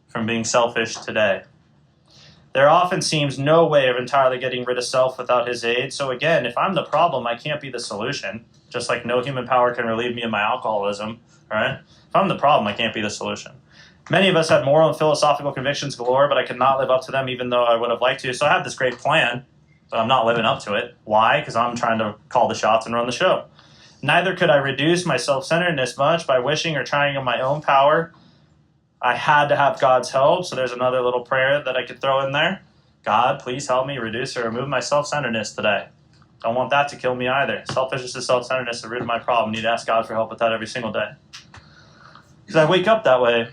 from being selfish today. There often seems no way of entirely getting rid of self without his aid. So again, if I'm the problem, I can't be the solution. Just like no human power can relieve me of my alcoholism, right? If I'm the problem, I can't be the solution. Many of us have moral and philosophical convictions galore, but I could not live up to them even though I would have liked to. So I have this great plan, but I'm not living up to it. Why? Because I'm trying to call the shots and run the show. Neither could I reduce my self-centeredness much by wishing or trying in my own power. I had to have God's help, so there's another little prayer that I could throw in there. God, please help me reduce or remove my self-centeredness today. Don't want that to kill me either. Selfishness and self-centeredness is the root of my problem. I need to ask God for help with that every single day. Because I wake up that way.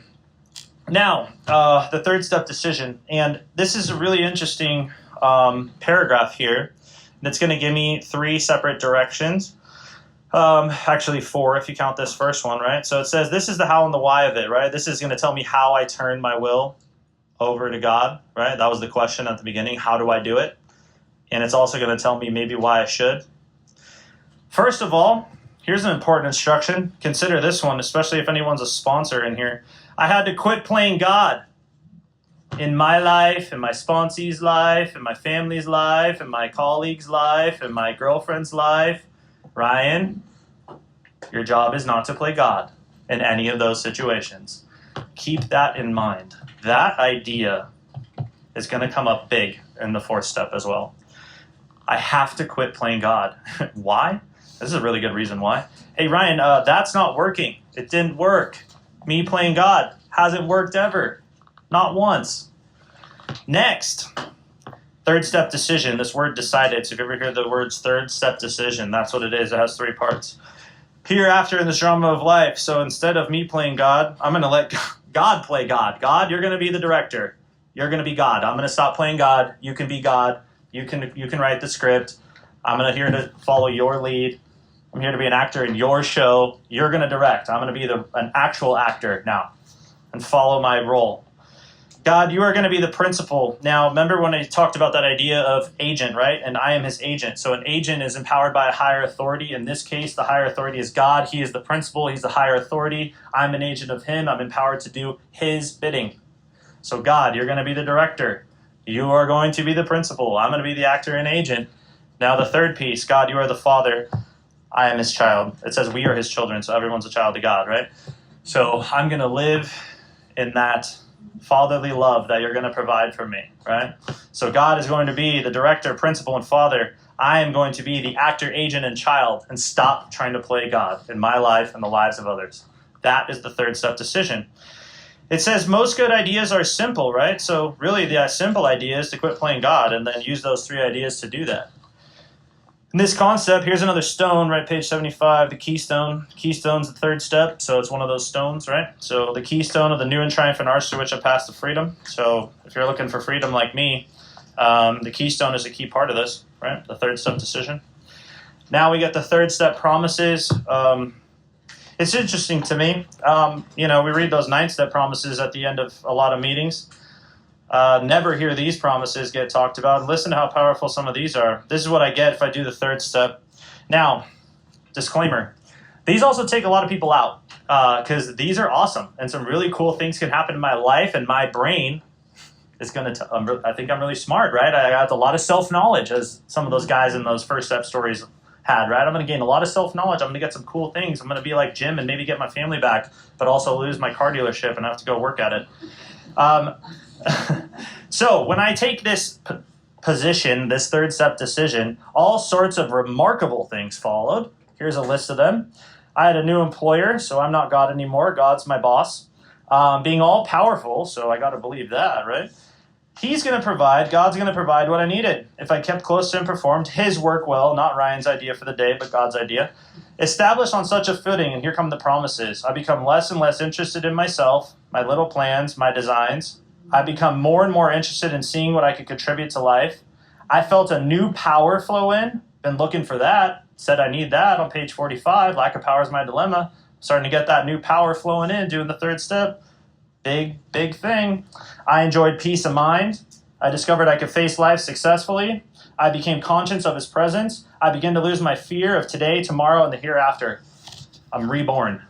Now, the third step decision. And this is a really interesting paragraph here. That's going to give me three separate directions. Actually four if you count this first one, right? So it says this is the how and the why of it, right? This is going to tell me how I turn my will over to God, right? That was the question at the beginning. How do I do it? And it's also going to tell me maybe why I should. First of all, here's an important instruction. Consider this one, especially if anyone's a sponsor in here. I had to quit playing God in my life, in my sponsee's life, in my family's life, in my colleague's life, in my girlfriend's life. Ryan, your job is not to play God in any of those situations. Keep that in mind. That idea is going to come up big in the fourth step as well. I have to quit playing God. Why? This is a really good reason why. Hey, Ryan, that's not working. It didn't work. Me playing God hasn't worked ever. Not once. Next, third step decision. This word decided. So if you ever hear the words third step decision, that's what it is. It has three parts. Hereafter in this drama of life, so instead of me playing God, I'm going to let God play God. God, you're going to be the director. You're going to be God. I'm going to stop playing God. You can be God. You can write the script. I'm here to follow your lead. I'm here to be an actor in your show. You're going to direct. I'm going to be an actual actor now and follow my role. God, you are going to be the principal. Now, remember when I talked about that idea of agent, right? And I am his agent. So an agent is empowered by a higher authority. In this case, the higher authority is God. He is the principal. He's the higher authority. I'm an agent of him. I'm empowered to do his bidding. So God, you're going to be the director. You are going to be the principal. I'm going to be the actor and agent. Now the third piece, God, you are the father. I am his child. It says we are his children, so everyone's a child of God, right? So I'm going to live in that fatherly love that you're going to provide for me, right? So God is going to be the director, principal, and father. I am going to be the actor, agent, and child, and stop trying to play God in my life and the lives of others. That is the third step decision. It says most good ideas are simple, right? So really the simple idea is to quit playing God and then use those three ideas to do that. In this concept, here's another stone, right, page 75, the keystone. Keystone's the third step, so it's one of those stones, right? So the keystone of the new and triumphant arch through which I pass to freedom. So if you're looking for freedom like me, the keystone is a key part of this, right? The third step decision. Now we get the third step promises. It's interesting to me. We read those 9-step promises at the end of a lot of meetings. Never hear these promises get talked about. And listen to how powerful some of these are. This is what I get if I do the third step. Now, disclaimer. These also take a lot of people out because these are awesome. And some really cool things can happen in my life. And my brain is going to, I think I'm really smart, right? I got a lot of self-knowledge as some of those guys in those first step stories had, right? I'm going to gain a lot of self-knowledge. I'm going to get some cool things. I'm going to be like Jim and maybe get my family back, but also lose my car dealership and have to go work at it. So when I take this position, this third step decision, all sorts of remarkable things followed. Here's a list of them. I had a new employer, so I'm not God anymore. God's my boss. Being all powerful, so I got to believe that, right? He's going to provide, God's going to provide what I needed. If I kept close to him, performed his work well, not Ryan's idea for the day, but God's idea. Established on such a footing, and here come the promises. I become less and less interested in myself, my little plans, my designs. I become more and more interested in seeing what I could contribute to life. I felt a new power flow in. Been looking for that. Said I need that on page 45. Lack of power is my dilemma. Starting to get that new power flowing in, doing the third step. Big thing. I enjoyed peace of mind. I discovered I could face life successfully. I became conscious of his presence. I began to lose my fear of today, tomorrow, and the hereafter. I'm reborn.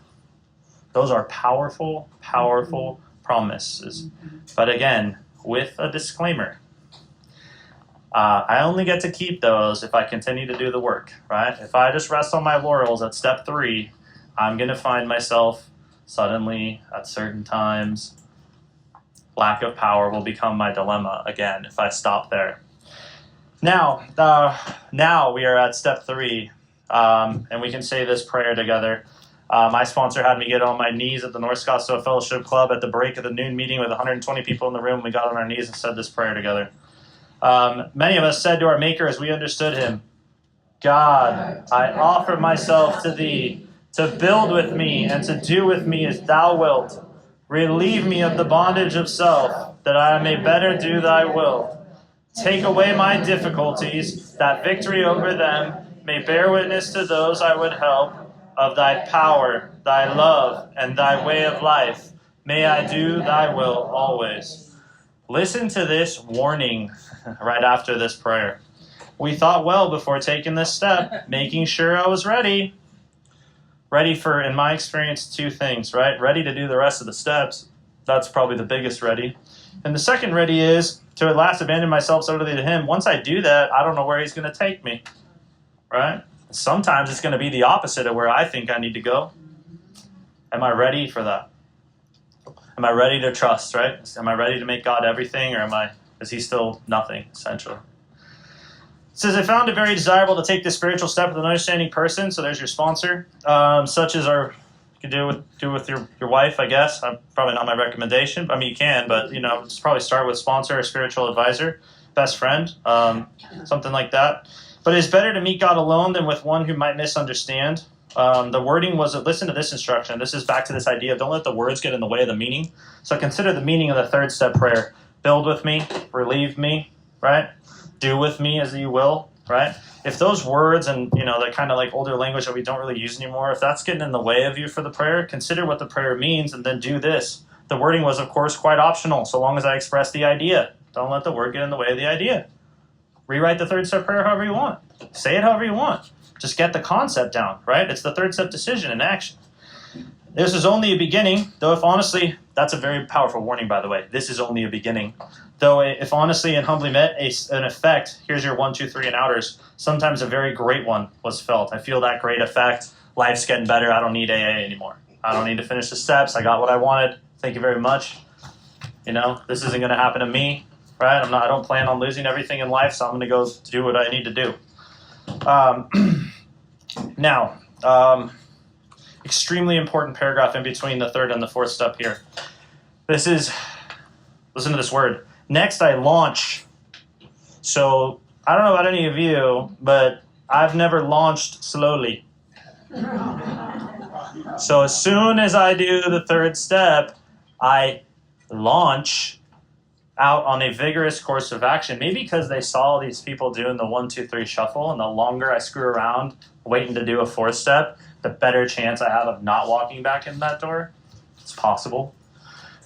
Those are powerful promises. But again, with a disclaimer. I only get to keep those if I continue to do the work, right? If I just rest on my laurels at step 3, I'm going to find myself suddenly at certain times. Lack of power will become my dilemma again if I stop there. Now we are at step 3, and we can say this prayer together. My sponsor had me get on my knees at the North Scottsdale Fellowship Club at the break of the noon meeting with 120 people in the room. We got on our knees and said this prayer together. Many of us said to our Maker as we understood him, God, I offer myself to thee to build with me and to do with me as thou wilt. Relieve me of the bondage of self, that I may better do thy will. Take away my difficulties, that victory over them may bear witness to those I would help of thy power, thy love, and thy way of life. May I do thy will always. Listen to this warning right after this prayer. We thought well before taking this step, making sure I was ready. Ready for, in my experience, 2 things, right? Ready to do the rest of the steps. That's probably the biggest ready. And the second ready is to at last abandon myself totally to him. Once I do that, I don't know where he's going to take me, right? Sometimes it's going to be the opposite of where I think I need to go. Am I ready for that? Am I ready to trust, right? Am I ready to make God everything, or is he still nothing, essentially? It says, I found it very desirable to take this spiritual step with an understanding person. So there's your sponsor, such as you can do with your wife, I guess. Probably not my recommendation. I mean, you can, but just probably start with sponsor or spiritual advisor, best friend, something like that. But it's better to meet God alone than with one who might misunderstand. The wording was, listen to this instruction. This is back to this idea of don't let the words get in the way of the meaning. So consider the meaning of the third step prayer. Build with me, relieve me, right? Do with me as you will, right? If those words and, that kind of like older language that we don't really use anymore, if that's getting in the way of you for the prayer, consider what the prayer means and then do this. The wording was, of course, quite optional, so long as I express the idea. Don't let the word get in the way of the idea. Rewrite the third step prayer however you want. Say it however you want. Just get the concept down, right? It's the third step decision in action. This is only a beginning, though if honestly, that's a very powerful warning, by the way. This is only a beginning. Though if honestly and humbly met, an effect, here's your 1, 2, 3 and outers, sometimes a very great one was felt. I feel that great effect. Life's getting better. I don't need AA anymore. I don't need to finish the steps. I got what I wanted. Thank you very much. You know, this isn't going to happen to me, right? I don't plan on losing everything in life, so I'm going to go do what I need to do. Now, extremely important paragraph in between the third and the fourth step here. This is, listen to this word. Next, I launch. So I don't know about any of you, but I've never launched slowly. So as soon as I do the third step, I launch out on a vigorous course of action. Maybe because they saw these people doing the 1, 2, 3 shuffle, and the longer I screw around waiting to do a fourth step, the better chance I have of not walking back in that door. It's possible,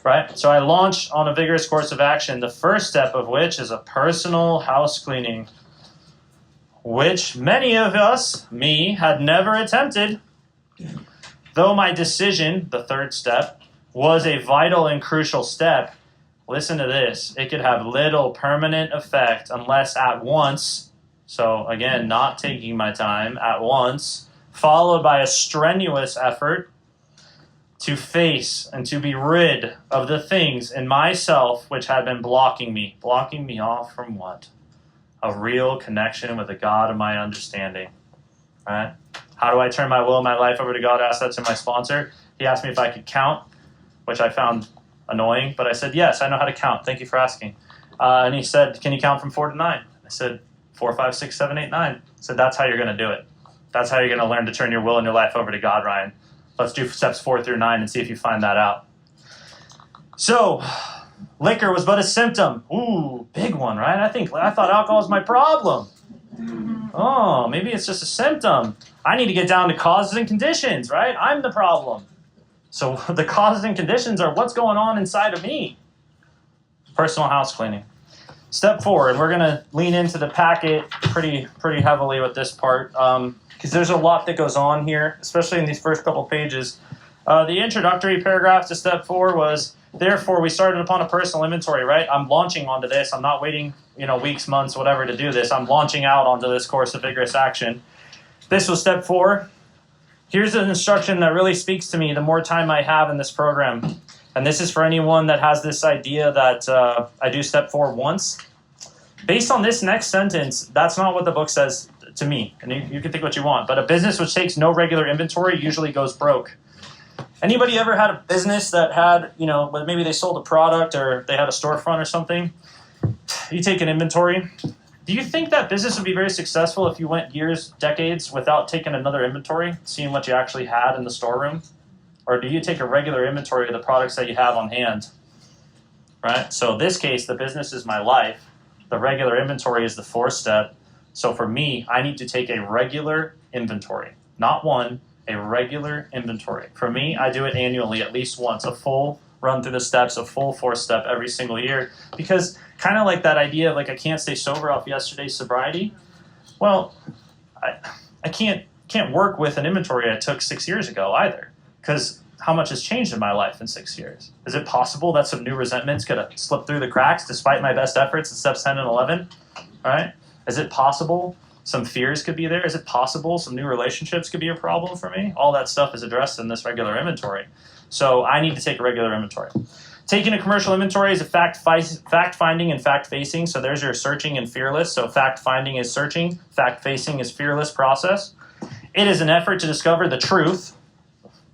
right? So I launch on a vigorous course of action, the first step of which is a personal house cleaning, which many of us, me, had never attempted. Though my decision, the third step, was a vital and crucial step, listen to this, it could have little permanent effect unless at once, so again, not taking my time, at once, followed by a strenuous effort to face and to be rid of the things in myself which had been blocking me off from what? A real connection with the God of my understanding, right? How do I turn my will and my life over to God? I asked that to my sponsor. He asked me if I could count, which I found annoying, but I said, yes, I know how to count. Thank you for asking. And he said, can you count from 4 to 9? I said, 4, 5, 6, 7, 8, 9. I said, that's how you're going to do it. That's how you're going to learn to turn your will and your life over to God, Ryan. Let's do steps 4 through 9 and see if you find that out. So, liquor was but a symptom. Ooh, big one, right? I thought alcohol was my problem. Oh, maybe it's just a symptom. I need to get down to causes and conditions, right? I'm the problem. So the causes and conditions are what's going on inside of me. Personal house cleaning. Step 4, and we're going to lean into the packet pretty heavily with this part because there's a lot that goes on here, especially in these first couple pages. The introductory paragraph to step 4 was, therefore, we started upon a personal inventory, right? I'm launching onto this. I'm not waiting, weeks, months, whatever to do this. I'm launching out onto this course of vigorous action. This was step 4. Here's an instruction that really speaks to me the more time I have in this program. And this is for anyone that has this idea that I do step 4 once. Based on this next sentence, that's not what the book says to me. And you can think what you want. But a business which takes no regular inventory usually goes broke. Anybody ever had a business that had, maybe they sold a product or they had a storefront or something? You take an inventory. Do you think that business would be very successful if you went years, decades without taking another inventory, seeing what you actually had in the storeroom? Or do you take a regular inventory of the products that you have on hand? Right? So in this case, the business is my life. The regular inventory is the 4th step. So for me, I need to take a regular inventory. Not one, a regular inventory. For me, I do it annually at least once, a full run through the steps, a full 4th step every single year. Because kind of like that idea of I can't stay sober off yesterday's sobriety. Well, I can't work with an inventory I took 6 years ago either. Because how much has changed in my life in 6 years? Is it possible that some new resentment's going to slip through the cracks despite my best efforts in steps 10 and 11? All right? Is it possible some fears could be there? Is it possible some new relationships could be a problem for me? All that stuff is addressed in this regular inventory. So I need to take a regular inventory. Taking a commercial inventory is a fact-finding and fact-facing. So there's your searching and fearless. So fact-finding is searching. Fact-facing is fearless process. It is an effort to discover the truth.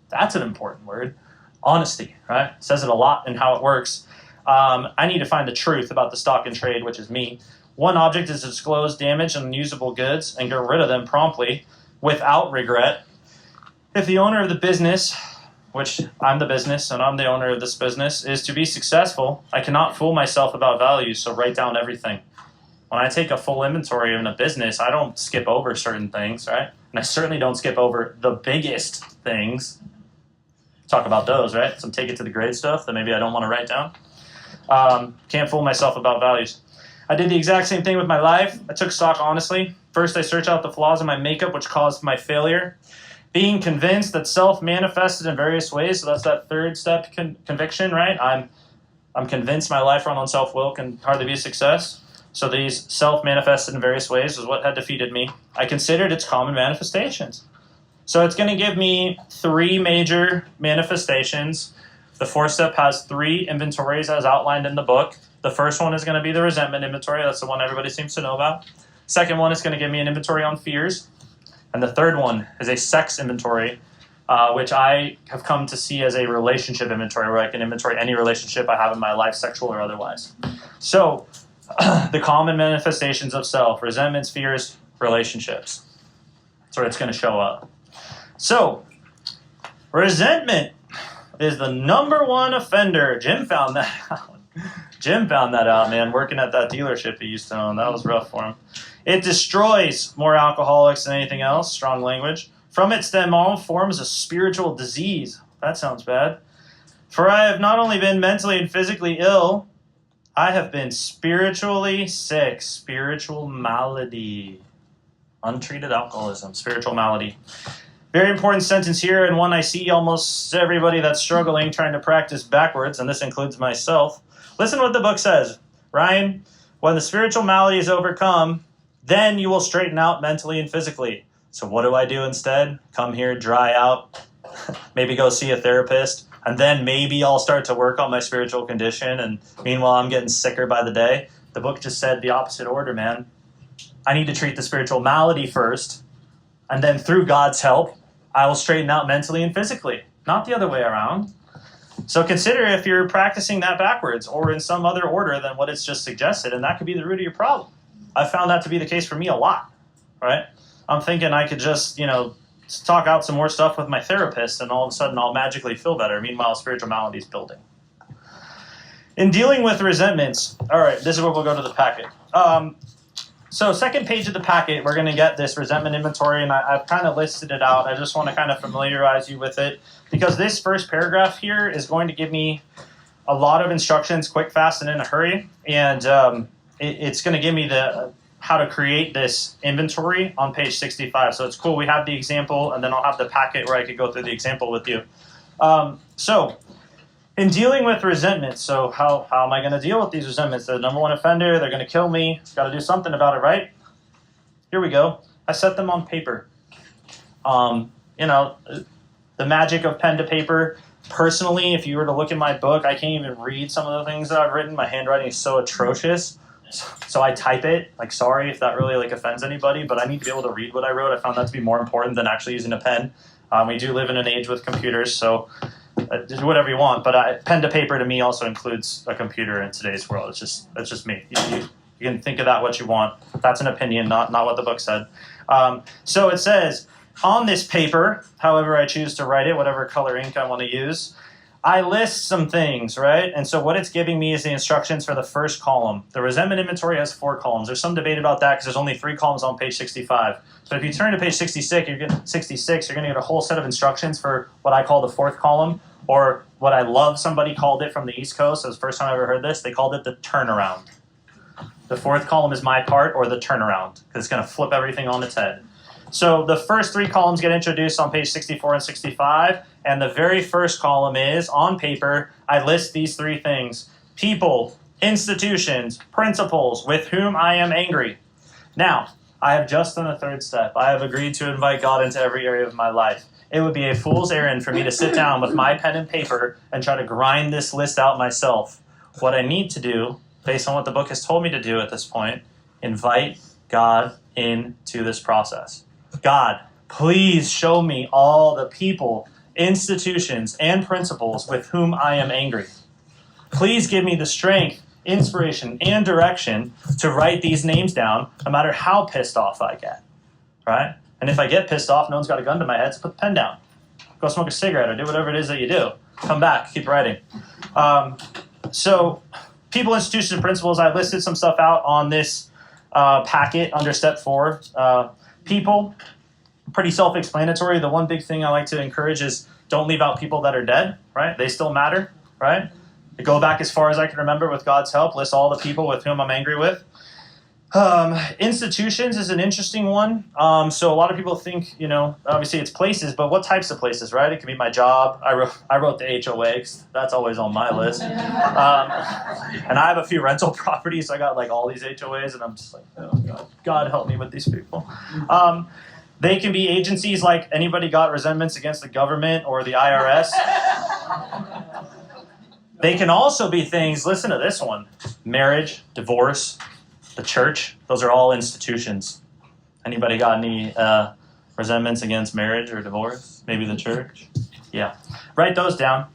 That's an important word. Honesty, right? It says it a lot in how it works. I need to find the truth about the stock and trade, which is me. One object is to disclose damaged and unusable goods and get rid of them promptly without regret. If the owner of the business, which I'm the business and I'm the owner of this business, is to be successful, I cannot fool myself about values, so write down everything. When I take a full inventory in a business, I don't skip over certain things, right? And I certainly don't skip over the biggest things. talk about those, right? Some take it to the grade stuff that maybe I don't want to write down. Can't fool myself about values. I did the exact same thing with my life. I took stock honestly. First, I searched out the flaws in my makeup, which caused my failure. Being convinced that self manifested in various ways. So that's that third step, conviction, right? I'm convinced my life run on self-will can hardly be a success. So these self-manifested in various ways is what had defeated me. I considered its common manifestations. So it's going to give me 3 major manifestations. The 4th step has 3 inventories as outlined in the book. The first one is going to be the resentment inventory. That's the one everybody seems to know about. Second one is going to give me an inventory on fears. And the third one is a sex inventory, which I have come to see as a relationship inventory, where I can inventory any relationship I have in my life, sexual or otherwise. So the common manifestations of self, resentments, fears, relationships. That's where it's going to show up. So resentment is the number one offender. Jim found that out. Man, working at that dealership he used to own. That was rough for him. It destroys more alcoholics than anything else. Strong language. From it stem all forms of spiritual disease. That sounds bad. For I have not only been mentally and physically ill, I have been spiritually sick. Spiritual malady. Untreated alcoholism. Spiritual malady. Very important sentence here, and one I see almost everybody that's struggling trying to practice backwards, and this includes myself. Listen to what the book says. Ryan, when the spiritual malady is overcome, then you will straighten out mentally and physically. So what do I do instead? Come here, dry out, maybe go see a therapist, and then maybe I'll start to work on my spiritual condition, and meanwhile I'm getting sicker by the day. The book just said the opposite order, man. I need to treat the spiritual malady first, and then through God's help, I will straighten out mentally and physically, not the other way around. So consider if you're practicing that backwards or in some other order than what it's just suggested, and that could be the root of your problem. I found that to be the case for me a lot, right? I'm thinking I could just, talk out some more stuff with my therapist, and all of a sudden I'll magically feel better. Meanwhile, spiritual malady is building. In dealing with resentments, all right, this is where we'll go to the packet. So second page of the packet, we're going to get this resentment inventory, and I've kind of listed it out. I just want to kind of familiarize you with it, because this first paragraph here is going to give me a lot of instructions, quick, fast, and in a hurry, and it's going to give me how to create this inventory on page 65. So it's cool. We have the example, and then I'll have the packet where I could go through the example with you. So in dealing with resentment, so how am I going to deal with these resentments? They're the number one offender. They're going to kill me. Got to do something about it, right? Here we go. I set them on paper. The magic of pen to paper. Personally, if you were to look in my book, I can't even read some of the things that I've written. My handwriting is so atrocious. So I type it. Sorry if that really offends anybody, but I need to be able to read what I wrote. I found that to be more important than actually using a pen. We do live in an age with computers, so do whatever you want, but pen to paper to me also includes a computer in today's world. It's just me. You can think of that what you want. That's an opinion, not what the book said. So it says, on this paper, however I choose to write it, whatever color ink I want to use, I list some things, right? And so what it's giving me is the instructions for the first column. The resentment inventory has 4 columns. There's some debate about that because there's only 3 columns on page 65. So if you turn to page 66, you're going to get a whole set of instructions for what I call the 4th column, or what I love, somebody called it from the East Coast. It was the first time I ever heard this. They called it the turnaround. The 4th column is my part, or the turnaround, because it's going to flip everything on its head. So the first 3 columns get introduced on page 64 and 65, and the very first column is, on paper, I list these 3 things: people, institutions, principles with whom I am angry. Now, I have just done a 3rd step. I have agreed to invite God into every area of my life. It would be a fool's errand for me to sit down with my pen and paper and try to grind this list out myself. What I need to do, based on what the book has told me to do at this point, invite God into this process. God, please show me all the people, institutions, and principles with whom I am angry. Please give me the strength, inspiration, and direction to write these names down, no matter how pissed off I get, right? And if I get pissed off, no one's got a gun to my head, so put the pen down. Go smoke a cigarette or do whatever it is that you do. Come back, keep writing. So people, institutions, and principles, I listed some stuff out on this packet under step 4. People, pretty self-explanatory. The one big thing I like to encourage is Don't leave out people that are dead, right? They still matter, right? I go back as far as I can remember with God's help, list all the people with whom I'm angry with. Institutions is an interesting one. So a lot of people think, obviously it's places, but what types of places, right? It could be my job. I wrote the HOA 'cause that's always on my list. And I have a few rental properties. So I got like all these HOAs, and I'm just like, oh God help me with these people. They can be agencies like anybody got resentments against the government or the IRS. They can also be things, listen to this one, marriage, divorce, the church. Those are all institutions. Anybody got any resentments against marriage or divorce? Maybe the church? Yeah. Write those down.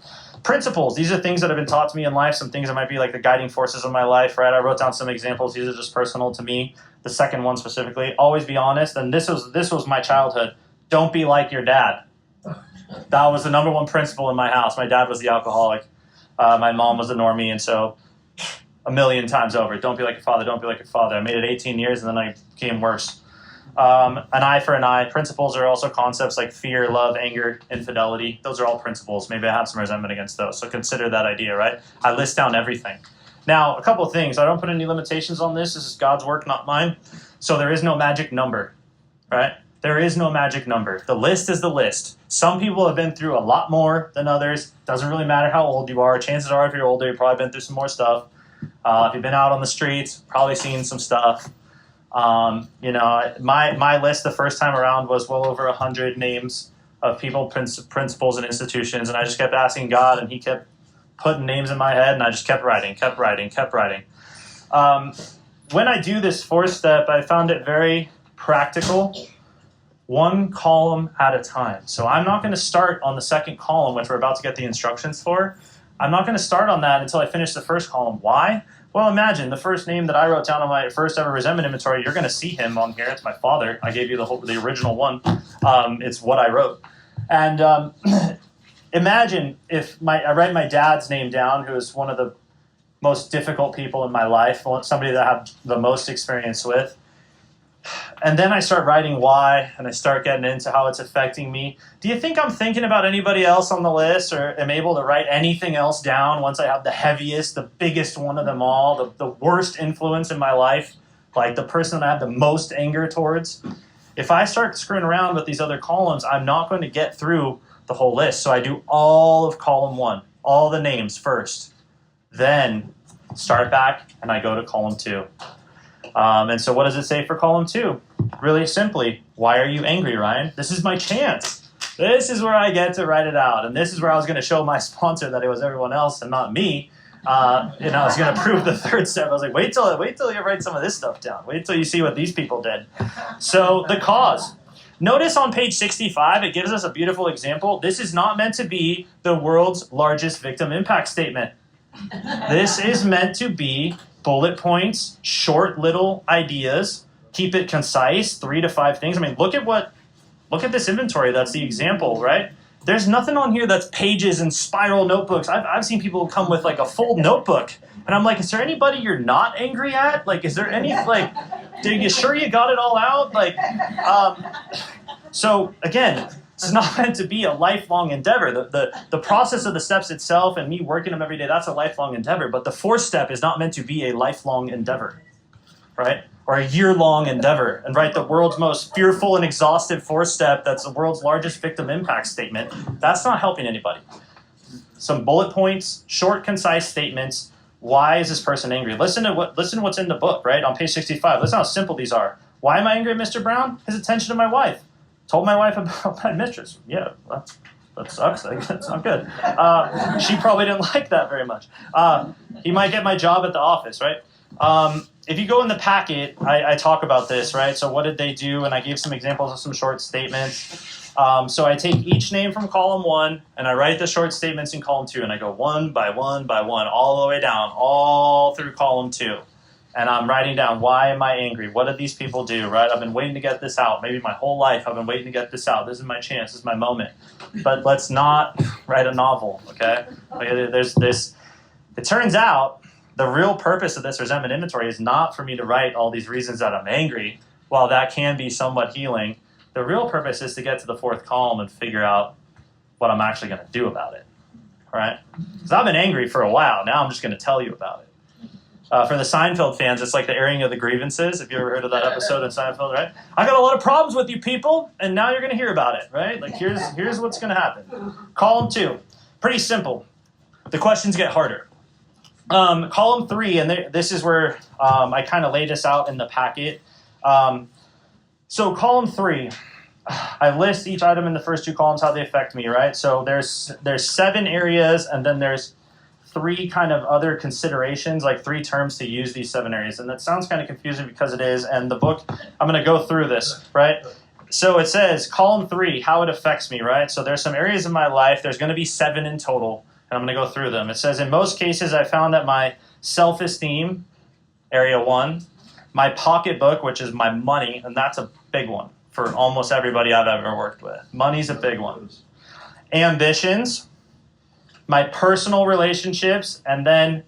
Principles. These are things that have been taught to me in life, some things that might be like the guiding forces of my life, right? I wrote down some examples. These are just personal to me. The second one specifically, always be honest. And this was my childhood. Don't be like your dad. That was the number one principle in my house. My dad was the alcoholic. My mom was the normie, and so a million times over, don't be like your father, don't be like your father. I made it 18 years, and then I became worse. An eye for an eye. Principles are also concepts like fear, love, anger, infidelity. Those are all principles. Maybe I have some resentment against those, so consider that idea, right? I list down everything. Now, a couple of things. I don't put any limitations on this. This is God's work, not mine. So there is no magic number, right? There is no magic number. The list is the list. Some people have been through a lot more than others. Doesn't really matter how old you are. Chances are if you're older, you've probably been through some more stuff. If you've been out on the streets, probably seen some stuff. My list the first time around was well over 100 names of people, principles, and institutions. And I just kept asking God, and he kept putting names in my head, and I just kept writing. When I do this 4-step, I found it very practical. One column at a time. So I'm not going to start on the second column, which we're about to get the instructions for. I'm not going to start on that until I finish the first column. Why? Well, imagine the first name that I wrote down on my first ever resentment inventory. You're going to see him on here. It's my father. I gave you the original one. It's what I wrote. And imagine if I write my dad's name down, who is one of the most difficult people in my life, somebody that I have the most experience with. And then I start writing why, and I start getting into how it's affecting me. Do you think I'm thinking about anybody else on the list, or am able to write anything else down once I have the heaviest, the biggest one of them all, the worst influence in my life, like the person that I have the most anger towards? If I start screwing around with these other columns, I'm not going to get through the whole list. So I do all of column 1, all the names first. Then start back, and I go to column 2. And so what does it say for column 2? Really simply, why are you angry, Ryan? This is my chance. This is where I get to write it out. And this is where I was going to show my sponsor that it was everyone else and not me. I was going to prove the third step. I was like, wait till you write some of this stuff down. Wait till you see what these people did. So the cause. Notice on page 65, it gives us a beautiful example. This is not meant to be the world's largest victim impact statement. This is meant to be bullet points, short little ideas. Keep it concise, 3 to 5 things. I mean, look at this inventory. That's the example, right? There's nothing on here that's pages and spiral notebooks. I've seen people come with like a full notebook, and I'm like, is there anybody you're not angry at? Like, is there any are you sure you got it all out? So again, it's not meant to be a lifelong endeavor. The process of the steps itself and me working them every day, that's a lifelong endeavor. But the 4th step is not meant to be a lifelong endeavor, right? Or a year-long endeavor. And the world's most fearful and exhaustive 4th step, that's the world's largest victim impact statement, that's not helping anybody. Some bullet points, short, concise statements. Why is this person angry? Listen to what's in the book, right? On page 65. Listen how simple these are. Why am I angry at Mr. Brown? His attention to my wife. Told my wife about my mistress. Yeah, that sucks. That's not good. She probably didn't like that very much. He might get my job at the office, right? If you go in the packet, I talk about this, right? So what did they do? And I gave some examples of some short statements. So I take each name from column 1, and I write the short statements in column 2, and I go one by one by one, all the way down, all through column 2. And I'm writing down, why am I angry? What did these people do, right? I've been waiting to get this out. Maybe my whole life I've been waiting to get this out. This is my chance. This is my moment. But let's not write a novel, okay? There's this. It turns out the real purpose of this resentment inventory is not for me to write all these reasons that I'm angry. While that can be somewhat healing, the real purpose is to get to the 4th column and figure out what I'm actually going to do about it, right? Because I've been angry for a while. Now I'm just going to tell you about it. For the Seinfeld fans, it's like the airing of the grievances. If you ever heard of that episode in Seinfeld, right? I got a lot of problems with you people, and now you're going to hear about it, right? Like here's what's going to happen. Column 2, pretty simple. The questions get harder. Column 3, and this is where I kind of lay this out in the packet. So column 3, I list each item in the first 2 columns, how they affect me, right? So there's 7 areas, and then there's 3 kind of other considerations, like 3 terms to use these 7 areas. And that sounds kind of confusing because it is. And the book, I'm going to go through this, right? So it says, column 3, how it affects me, right? So there's some areas in my life. There's going to be 7 in total. And I'm going to go through them. It says, in most cases, I found that my self-esteem, area 1, my pocketbook, which is my money, and that's a big one for almost everybody I've ever worked with. Money's a big one. Ambitions, my personal relationships, and then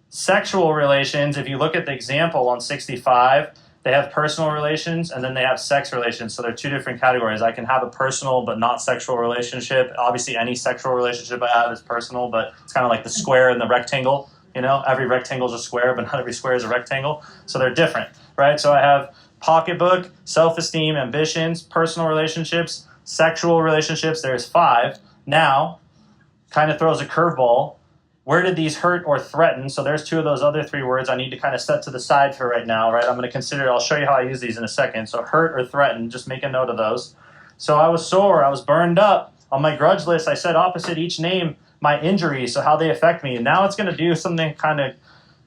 sexual relations. If you look at the example on 65, they have personal relations and then they have sex relations. So they're 2 different categories. I can have a personal but not sexual relationship. Obviously, any sexual relationship I have is personal, but it's kind of like the square and the rectangle. You know, every rectangle is a square, but not every square is a rectangle. So they're different, right? So I have pocketbook, self-esteem, ambitions, personal relationships, sexual relationships. There's 5. Now, kind of throws a curveball. Where did these hurt or threaten? So there's 2 of those other 3 words I need to kind of set to the side for right now, right? I'm going to consider, I'll show you how I use these in a second. So hurt or threaten, just make a note of those. So I was sore, I was burned up. On my grudge list, I said opposite each name, my injuries, so how they affect me. And now it's going to do something kind of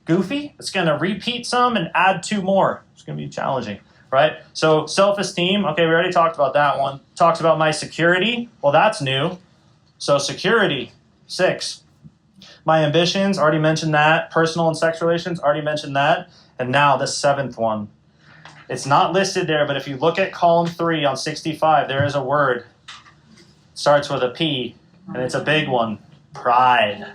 goofy. It's going to repeat some and add 2 more. It's going to be challenging, right? So self-esteem, okay, we already talked about that one. Talks about my security. Well, that's new. So security, 6. My ambitions, already mentioned that. Personal and sex relations, already mentioned that. And now the 7th one. It's not listed there, but if you look at column 3 on 65, there is a word. It starts with a P, and it's a big one. Pride.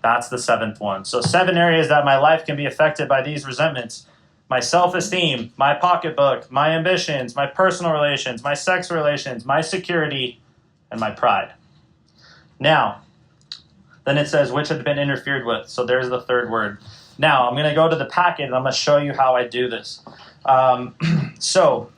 That's the 7th one. So 7 areas that my life can be affected by these resentments. My self-esteem, my pocketbook, my ambitions, my personal relations, my sex relations, my security, and my pride. Now, then it says which had been interfered with. So there's the 3rd word. Now, I'm going to go to the packet, and I'm going to show you how I do this. So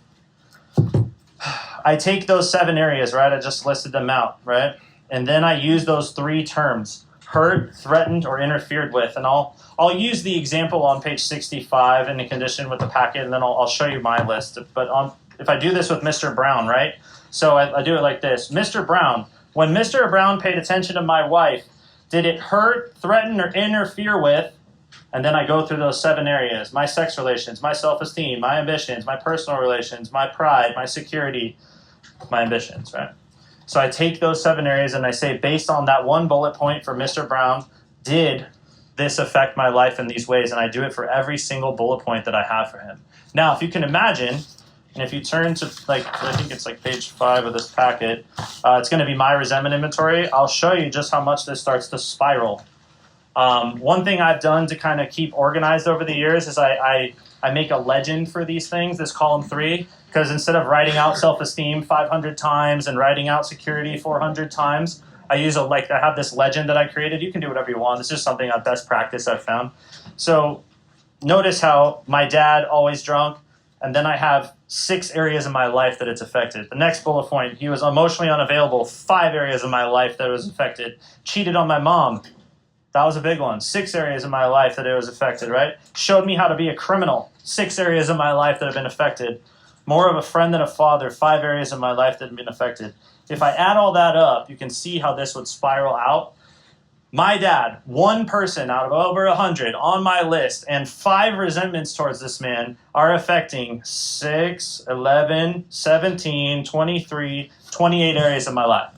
I take those 7 areas, right? I just listed them out, right? And then I use those 3 terms, hurt, threatened, or interfered with. And I'll use the example on page 65 in the condition with the packet, and then I'll show you my list. But if I do this with Mr. Brown, right? So I do it like this. Mr. Brown, when Mr. Brown paid attention to my wife, did it hurt, threaten, or interfere with? And then I go through those 7 areas. My sex relations, my self-esteem, my ambitions, my personal relations, my pride, my security, my ambitions, right? So I take those 7 areas and I say, based on that one bullet point for Mr. Brown, did this affect my life in these ways? And I do it for every single bullet point that I have for him. Now, if you can imagine, and if you turn to, like, I think it's like page 5 of this packet, it's going to be my resentment inventory. I'll show you just how much this starts to spiral. One thing I've done to kind of keep organized over the years is I make a legend for these things, this column 3, because instead of writing out self-esteem 500 times and writing out security 400 times, I have this legend that I created. You can do whatever you want. This is something I've best practice I've found. So notice how my dad always drunk, and then I have 6 areas in my life that it's affected. The next bullet point, he was emotionally unavailable, 5 areas in my life that it was affected. Cheated on my mom. That was a big one. 6 areas in my life that it was affected, right? Showed me how to be a criminal. 6 areas in my life that have been affected. More of a friend than a father. 5 areas in my life that have been affected. If I add all that up, you can see how this would spiral out. My dad, 1 person out of over 100 on my list, and 5 resentments towards this man are affecting 6, 11, 17, 23, 28 areas of my life.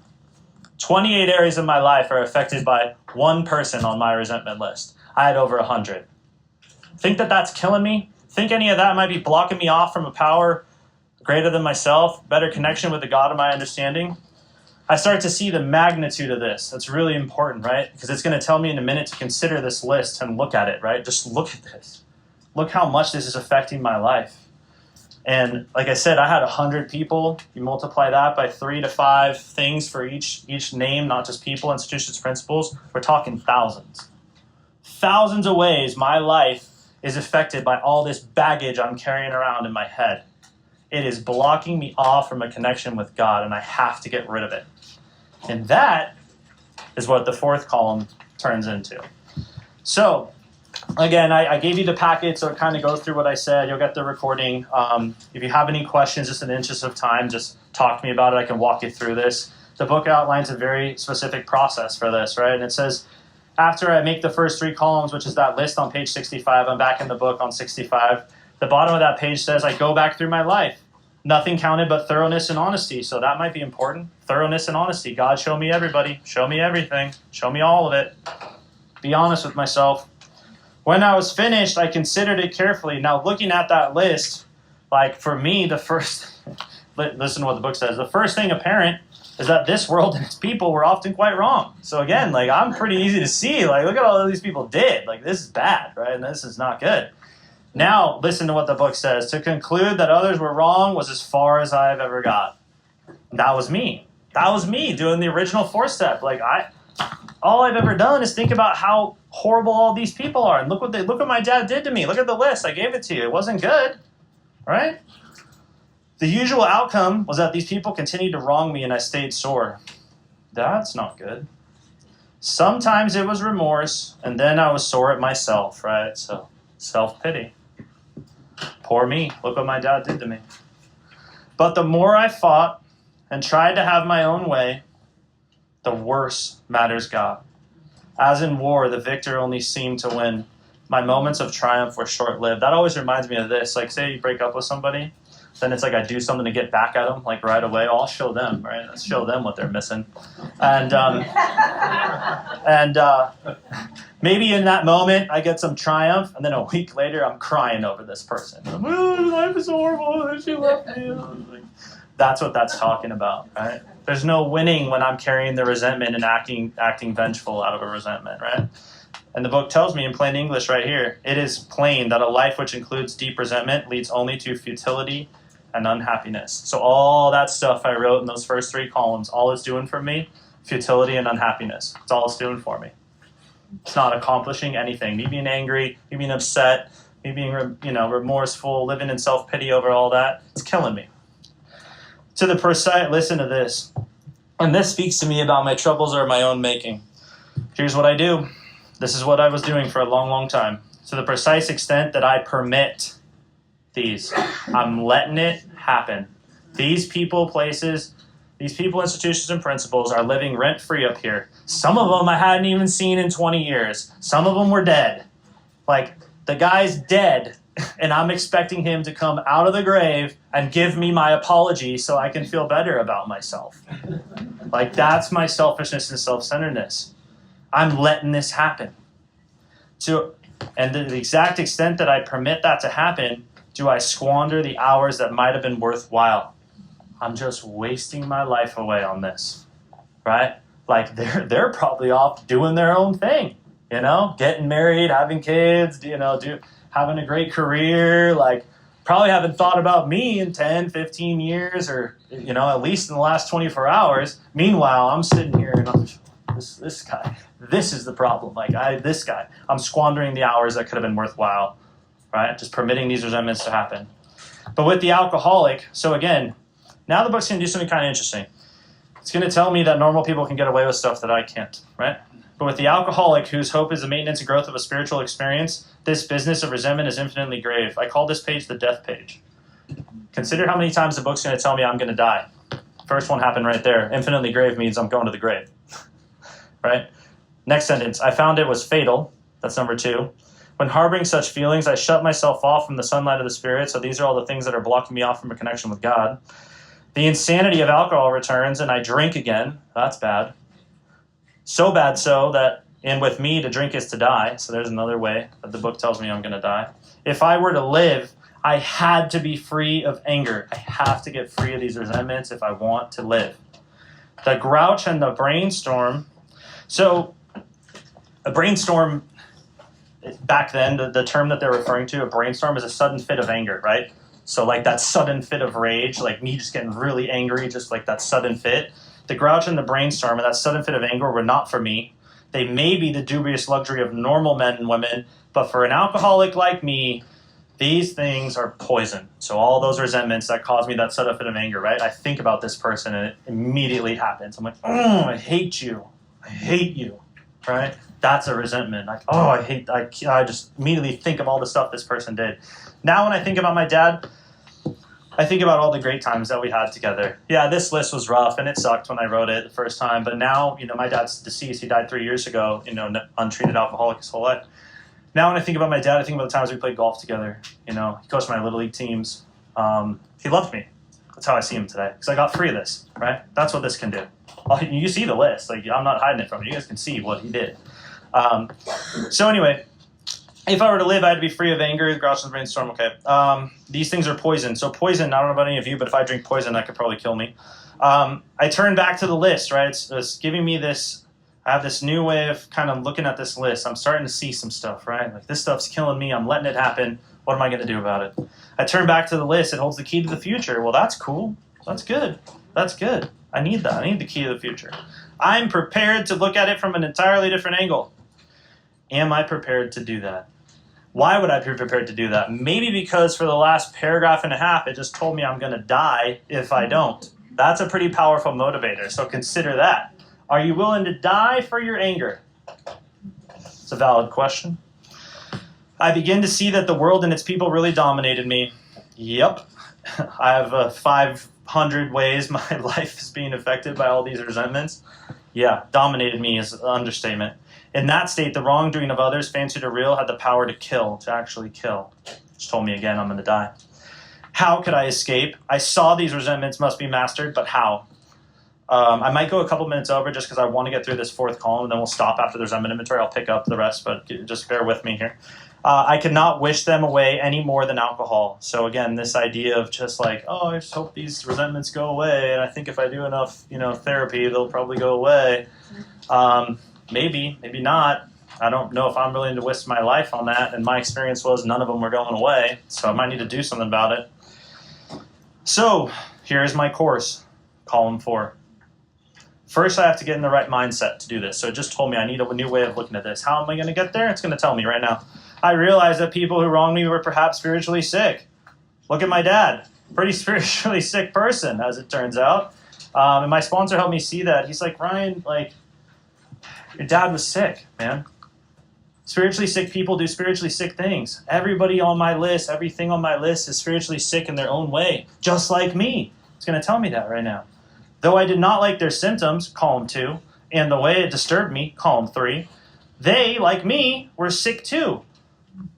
28 areas of my life are affected by 1 person on my resentment list. I had over 100. Think that that's killing me? Think any of that might be blocking me off from a power greater than myself, better connection with the God of my understanding? I start to see the magnitude of this. That's really important, right? Because it's going to tell me in a minute to consider this list and look at it, right? Just look at this. Look how much this is affecting my life. And like I said, I had 100 people. You multiply that by 3 to 5 things for each name, not just people, institutions, principles. We're talking thousands. Thousands of ways my life is affected by all this baggage I'm carrying around in my head. It is blocking me off from a connection with God, and I have to get rid of it. And that is what the fourth column turns into. So, again, I gave you the packet, so it kind of goes through what I said. You'll get the recording. If you have any questions, just in the interest of time, just talk to me about it. I can walk you through this. The book outlines a very specific process for this, right? And it says, after I make the first 3 columns, which is that list on page 65, I'm back in the book on 65. The bottom of that page says, I go back through my life. Nothing counted but thoroughness and honesty. So that might be important. Thoroughness and honesty. God, show me everybody. Show me everything. Show me all of it. Be honest with myself. When I was finished, I considered it carefully. Now, looking at that list, like for me, the first, listen to what the book says. The first thing apparent is that this world and its people were often quite wrong. So again, like I'm pretty easy to see. Like, look at all these people did. Like, this is bad, right? And this is not good. Now, listen to what the book says. To conclude that others were wrong was as far as I've ever got. That was me. That was me doing the original 4-step. Like, all I've ever done is think about how horrible all these people are. And look what my dad did to me. Look at the list. I gave it to you. It wasn't good, right? The usual outcome was that these people continued to wrong me and I stayed sore. That's not good. Sometimes it was remorse, and then I was sore at myself, right? So self-pity. Poor me. Look what my dad did to me. But the more I fought and tried to have my own way, the worse matters got. As in war, the victor only seemed to win. My moments of triumph were short-lived. That always reminds me of this. Like, say you break up with somebody, then it's like I do something to get back at them, like right away. I'll show them, right? Let's show them what they're missing. And maybe in that moment I get some triumph, and then a week later I'm crying over this person. Life is horrible. She left me. That's what that's talking about, right? There's no winning when I'm carrying the resentment and acting vengeful out of a resentment, right? And the book tells me in plain English right here, it is plain that a life which includes deep resentment leads only to futility and unhappiness. So all that stuff I wrote in those first 3 columns, all it's doing for me, futility and unhappiness. That's all it's doing for me. It's not accomplishing anything. Me being angry, me being upset, me being remorseful, living in self-pity over all that, it's killing me. To the precise, listen to this. And this speaks to me about my troubles are my own making. Here's what I do. This is what I was doing for a long, long time. To the precise extent that I permit these. I'm letting it happen. These people, places, these people, institutions, and principles are living rent-free up here. Some of them I hadn't even seen in 20 years. Some of them were dead. Like, the guy's dead, and I'm expecting him to come out of the grave and give me my apology so I can feel better about myself. Like, that's my selfishness and self-centeredness. I'm letting this happen. And to the exact extent that I permit that to happen, do I squander the hours that might have been worthwhile? I'm just wasting my life away on this, right? Like, they're probably off doing their own thing, getting married, having kids, having a great career, like probably haven't thought about me in 10, 15 years or, at least in the last 24 hours. Meanwhile, I'm sitting here and I'm this guy, this is the problem. Like this guy, I'm squandering the hours that could have been worthwhile, right? Just permitting these resentments to happen. But with the alcoholic, so again, now the book's going to do something kind of interesting. It's going to tell me that normal people can get away with stuff that I can't, right? But with the alcoholic, whose hope is the maintenance and growth of a spiritual experience, this business of resentment is infinitely grave. I call this page the death page. Consider how many times the book's going to tell me I'm going to die. First one happened right there. Infinitely grave means I'm going to the grave, right? Next sentence, I found it was fatal. That's number 2. When harboring such feelings, I shut myself off from the sunlight of the Spirit. So these are all the things that are blocking me off from a connection with God. The insanity of alcohol returns, and I drink again. That's bad. So bad so that, and with me, to drink is to die. So there's another way that the book tells me I'm going to die. If I were to live, I had to be free of anger. I have to get free of these resentments if I want to live. The grouch and the brainstorm. So a brainstorm, back then, the term that they're referring to, a brainstorm, is a sudden fit of anger, right? So like that sudden fit of rage, like me just getting really angry, just like that sudden fit. The grouch and the brainstorm and that sudden fit of anger were not for me. They may be the dubious luxury of normal men and women, but for an alcoholic like me, these things are poison. So all those resentments that cause me that sudden fit of anger, right? I think about this person and it immediately happens. I'm like, oh, I hate you. I hate you, right? That's a resentment. Like, oh, I just immediately think of all the stuff this person did. Now when I think about my dad, I think about all the great times that we had together. Yeah, this list was rough and it sucked when I wrote it the first time. But now, my dad's deceased. He died 3 years ago, untreated alcoholic his whole life. Now when I think about my dad, I think about the times we played golf together. He coached my Little League teams. He loved me. That's how I see him today. Because I got free of this, right? That's what this can do. You see the list. Like, I'm not hiding it from you. You guys can see what he did. So anyway, if I were to live, I had to be free of anger, grouch, and brainstorm. Okay. These things are poison. So poison, I don't know about any of you, but if I drink poison, that could probably kill me. I turn back to the list, right? It's giving me this, I have this new way of kind of looking at this list. I'm starting to see some stuff, right? Like this stuff's killing me. I'm letting it happen. What am I going to do about it? I turn back to the list. It holds the key to the future. Well, that's cool. That's good. That's good. I need that. I need the key to the future. I'm prepared to look at it from an entirely different angle. Am I prepared to do that? Why would I be prepared to do that? Maybe because for the last paragraph and a half, it just told me I'm going to die if I don't. That's a pretty powerful motivator, so consider that. Are you willing to die for your anger? It's a valid question. I begin to see that the world and its people really dominated me. Yep. I have 500 ways my life is being affected by all these resentments. Yeah, dominated me is an understatement. In that state, the wrongdoing of others, fancied or real, had the power to kill, to actually kill. Which told me again I'm going to die. How could I escape? I saw these resentments must be mastered, but how? I might go a couple minutes over just because I want to get through this fourth column, and then we'll stop after the resentment inventory. I'll pick up the rest, but just bear with me here. I could not wish them away any more than alcohol. So again, this idea of just like, oh, I just hope these resentments go away, and I think if I do enough, therapy, they'll probably go away. Maybe, maybe not. I don't know if I'm willing to waste my life on that, and my experience was none of them were going away, so I might need to do something about it. So here's my course, column 4. First, I have to get in the right mindset to do this. So it just told me I need a new way of looking at this. How am I going to get there? It's going to tell me right now. I realized that people who wronged me were perhaps spiritually sick. Look at my dad. Pretty spiritually sick person, as it turns out. And my sponsor helped me see that. He's like, Ryan, your dad was sick, man. Spiritually sick people do spiritually sick things. Everybody on my list, everything on my list is spiritually sick in their own way, just like me. It's going to tell me that right now. Though I did not like their symptoms, column 2, and the way it disturbed me, column 3, they, like me, were sick too.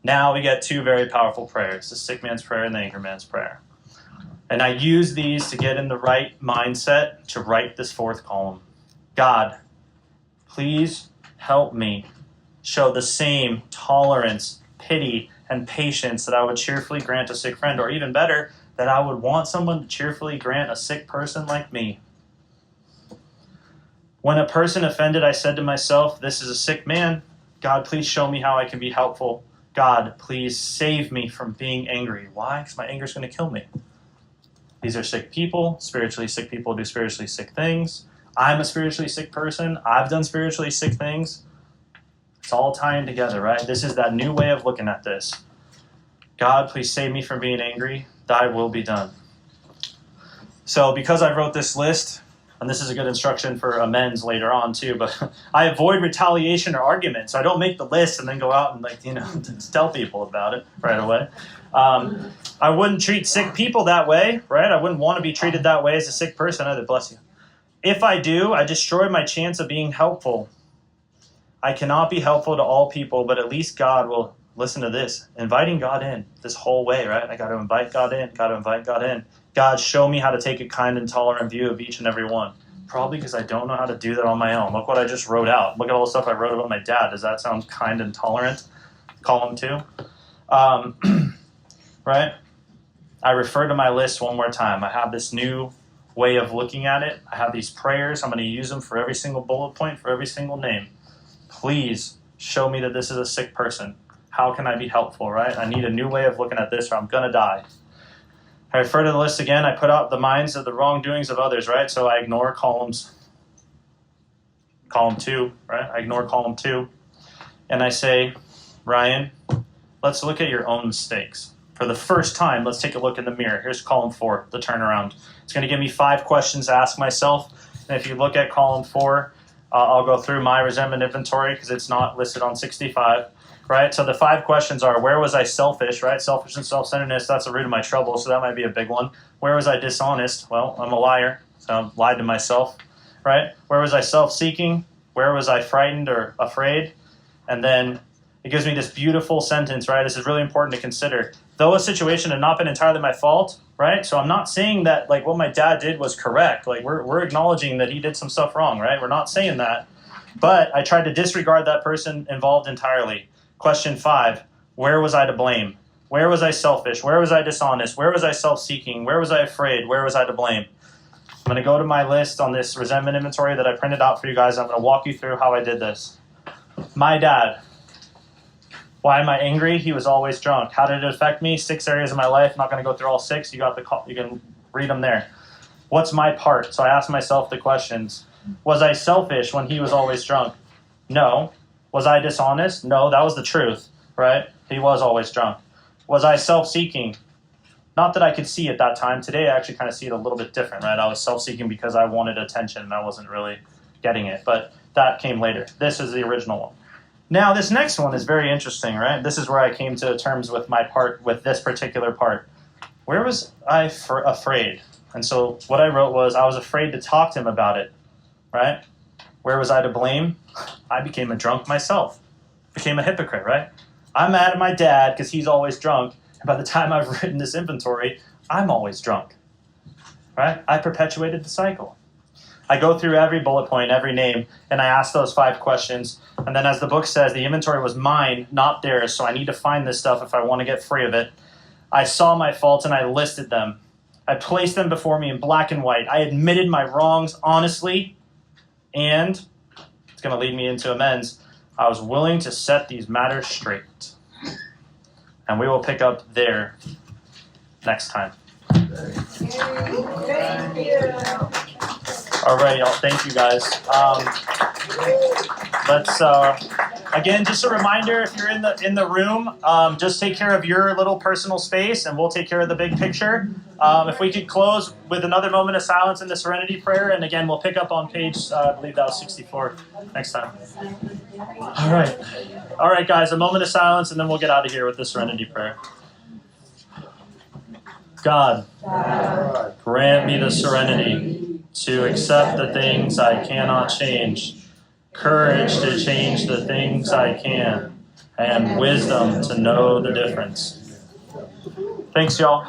Now we get 2 very powerful prayers, the sick man's prayer and the angry man's prayer. And I use these to get in the right mindset to write this 4th column. God, please help me show the same tolerance, pity, and patience that I would cheerfully grant a sick friend, or even better, that I would want someone to cheerfully grant a sick person like me. When a person offended, I said to myself, this is a sick man. God, please show me how I can be helpful. God, please save me from being angry. Why? Because my anger is going to kill me. These are sick people. Spiritually sick people do spiritually sick things. I'm a spiritually sick person. I've done spiritually sick things. It's all tying together, right? This is that new way of looking at this. God, please save me from being angry. Thy will be done. So because I wrote this list, and this is a good instruction for amends later on too, but I avoid retaliation or argument. So I don't make the list and then go out and tell people about it right away. I wouldn't treat sick people that way, right? I wouldn't want to be treated that way as a sick person either. Bless you. If I do, I destroy my chance of being helpful. I cannot be helpful to all people, but at least God will listen to this. Inviting God in this whole way, right? I got to invite God in, got to invite God in. God, show me how to take a kind and tolerant view of each and every one. Probably because I don't know how to do that on my own. Look what I just wrote out. Look at all the stuff I wrote about my dad. Does that sound kind and tolerant? Column 2. Right? I refer to my list one more time. I have this new way of looking at it. I have these prayers. I'm going to use them for every single bullet point, for every single name. Please show me that this is a sick person. How can I be helpful, right? I need a new way of looking at this or I'm going to die. I refer to the list again. I put out the minds of the wrongdoings of others, right? So I ignore column 2, right? I ignore column 2. And I say, Ryan, let's look at your own mistakes. For the first time, let's take a look in the mirror. Here's column 4, the turnaround. It's going to give me 5 questions to ask myself. And if you look at column 4, I'll go through my resentment inventory because it's not listed on 65, right? So the 5 questions are, where was I selfish, right? Selfish and self-centeredness, that's the root of my trouble, so that might be a big one. Where was I dishonest? Well, I'm a liar, so I lied to myself, right? Where was I self-seeking? Where was I frightened or afraid? And then it gives me this beautiful sentence, right? This is really important to consider. Though a situation had not been entirely my fault, right? So I'm not saying that like what my dad did was correct. Like we're acknowledging that he did some stuff wrong, right? We're not saying that. But I tried to disregard that person involved entirely. Question 5, where was I to blame? Where was I selfish? Where was I dishonest? Where was I self-seeking? Where was I afraid? Where was I to blame? I'm going to go to my list on this resentment inventory that I printed out for you guys. I'm going to walk you through how I did this. My dad. Why am I angry? He was always drunk. How did it affect me? 6 areas of my life. I'm not going to go through all 6. You can read them there. What's my part? So I asked myself the questions. Was I selfish when he was always drunk? No. Was I dishonest? No, that was the truth, right? He was always drunk. Was I self-seeking? Not that I could see at that time. Today, I actually kind of see it a little bit different, right? I was self-seeking because I wanted attention and I wasn't really getting it, but that came later. This is the original one. Now, this next one is very interesting, right? This is where I came to terms with my part, with this particular part. Where was I afraid? And so what I wrote was, I was afraid to talk to him about it, right? Where was I to blame? I became a drunk myself. Became a hypocrite, right? I'm mad at my dad because he's always drunk. And by the time I've written this inventory, I'm always drunk, right? I perpetuated the cycle. I go through every bullet point, every name, and I ask those 5 questions. And then as the book says, the inventory was mine, not theirs, so I need to find this stuff if I want to get free of it. I saw my faults and I listed them. I placed them before me in black and white. I admitted my wrongs honestly, and it's going to lead me into amends. I was willing to set these matters straight. And we will pick up there next time. Thank you. All right, y'all. Thank you, guys. Let's again, just a reminder: if you're in the room, just take care of your little personal space, and we'll take care of the big picture. If we could close with another moment of silence in the Serenity Prayer, and again, we'll pick up on page, I believe that was 64 next time. All right, guys. A moment of silence, and then we'll get out of here with the Serenity Prayer. God, grant me the serenity to accept the things I cannot change, courage to change the things I can, and wisdom to know the difference. Thanks, y'all.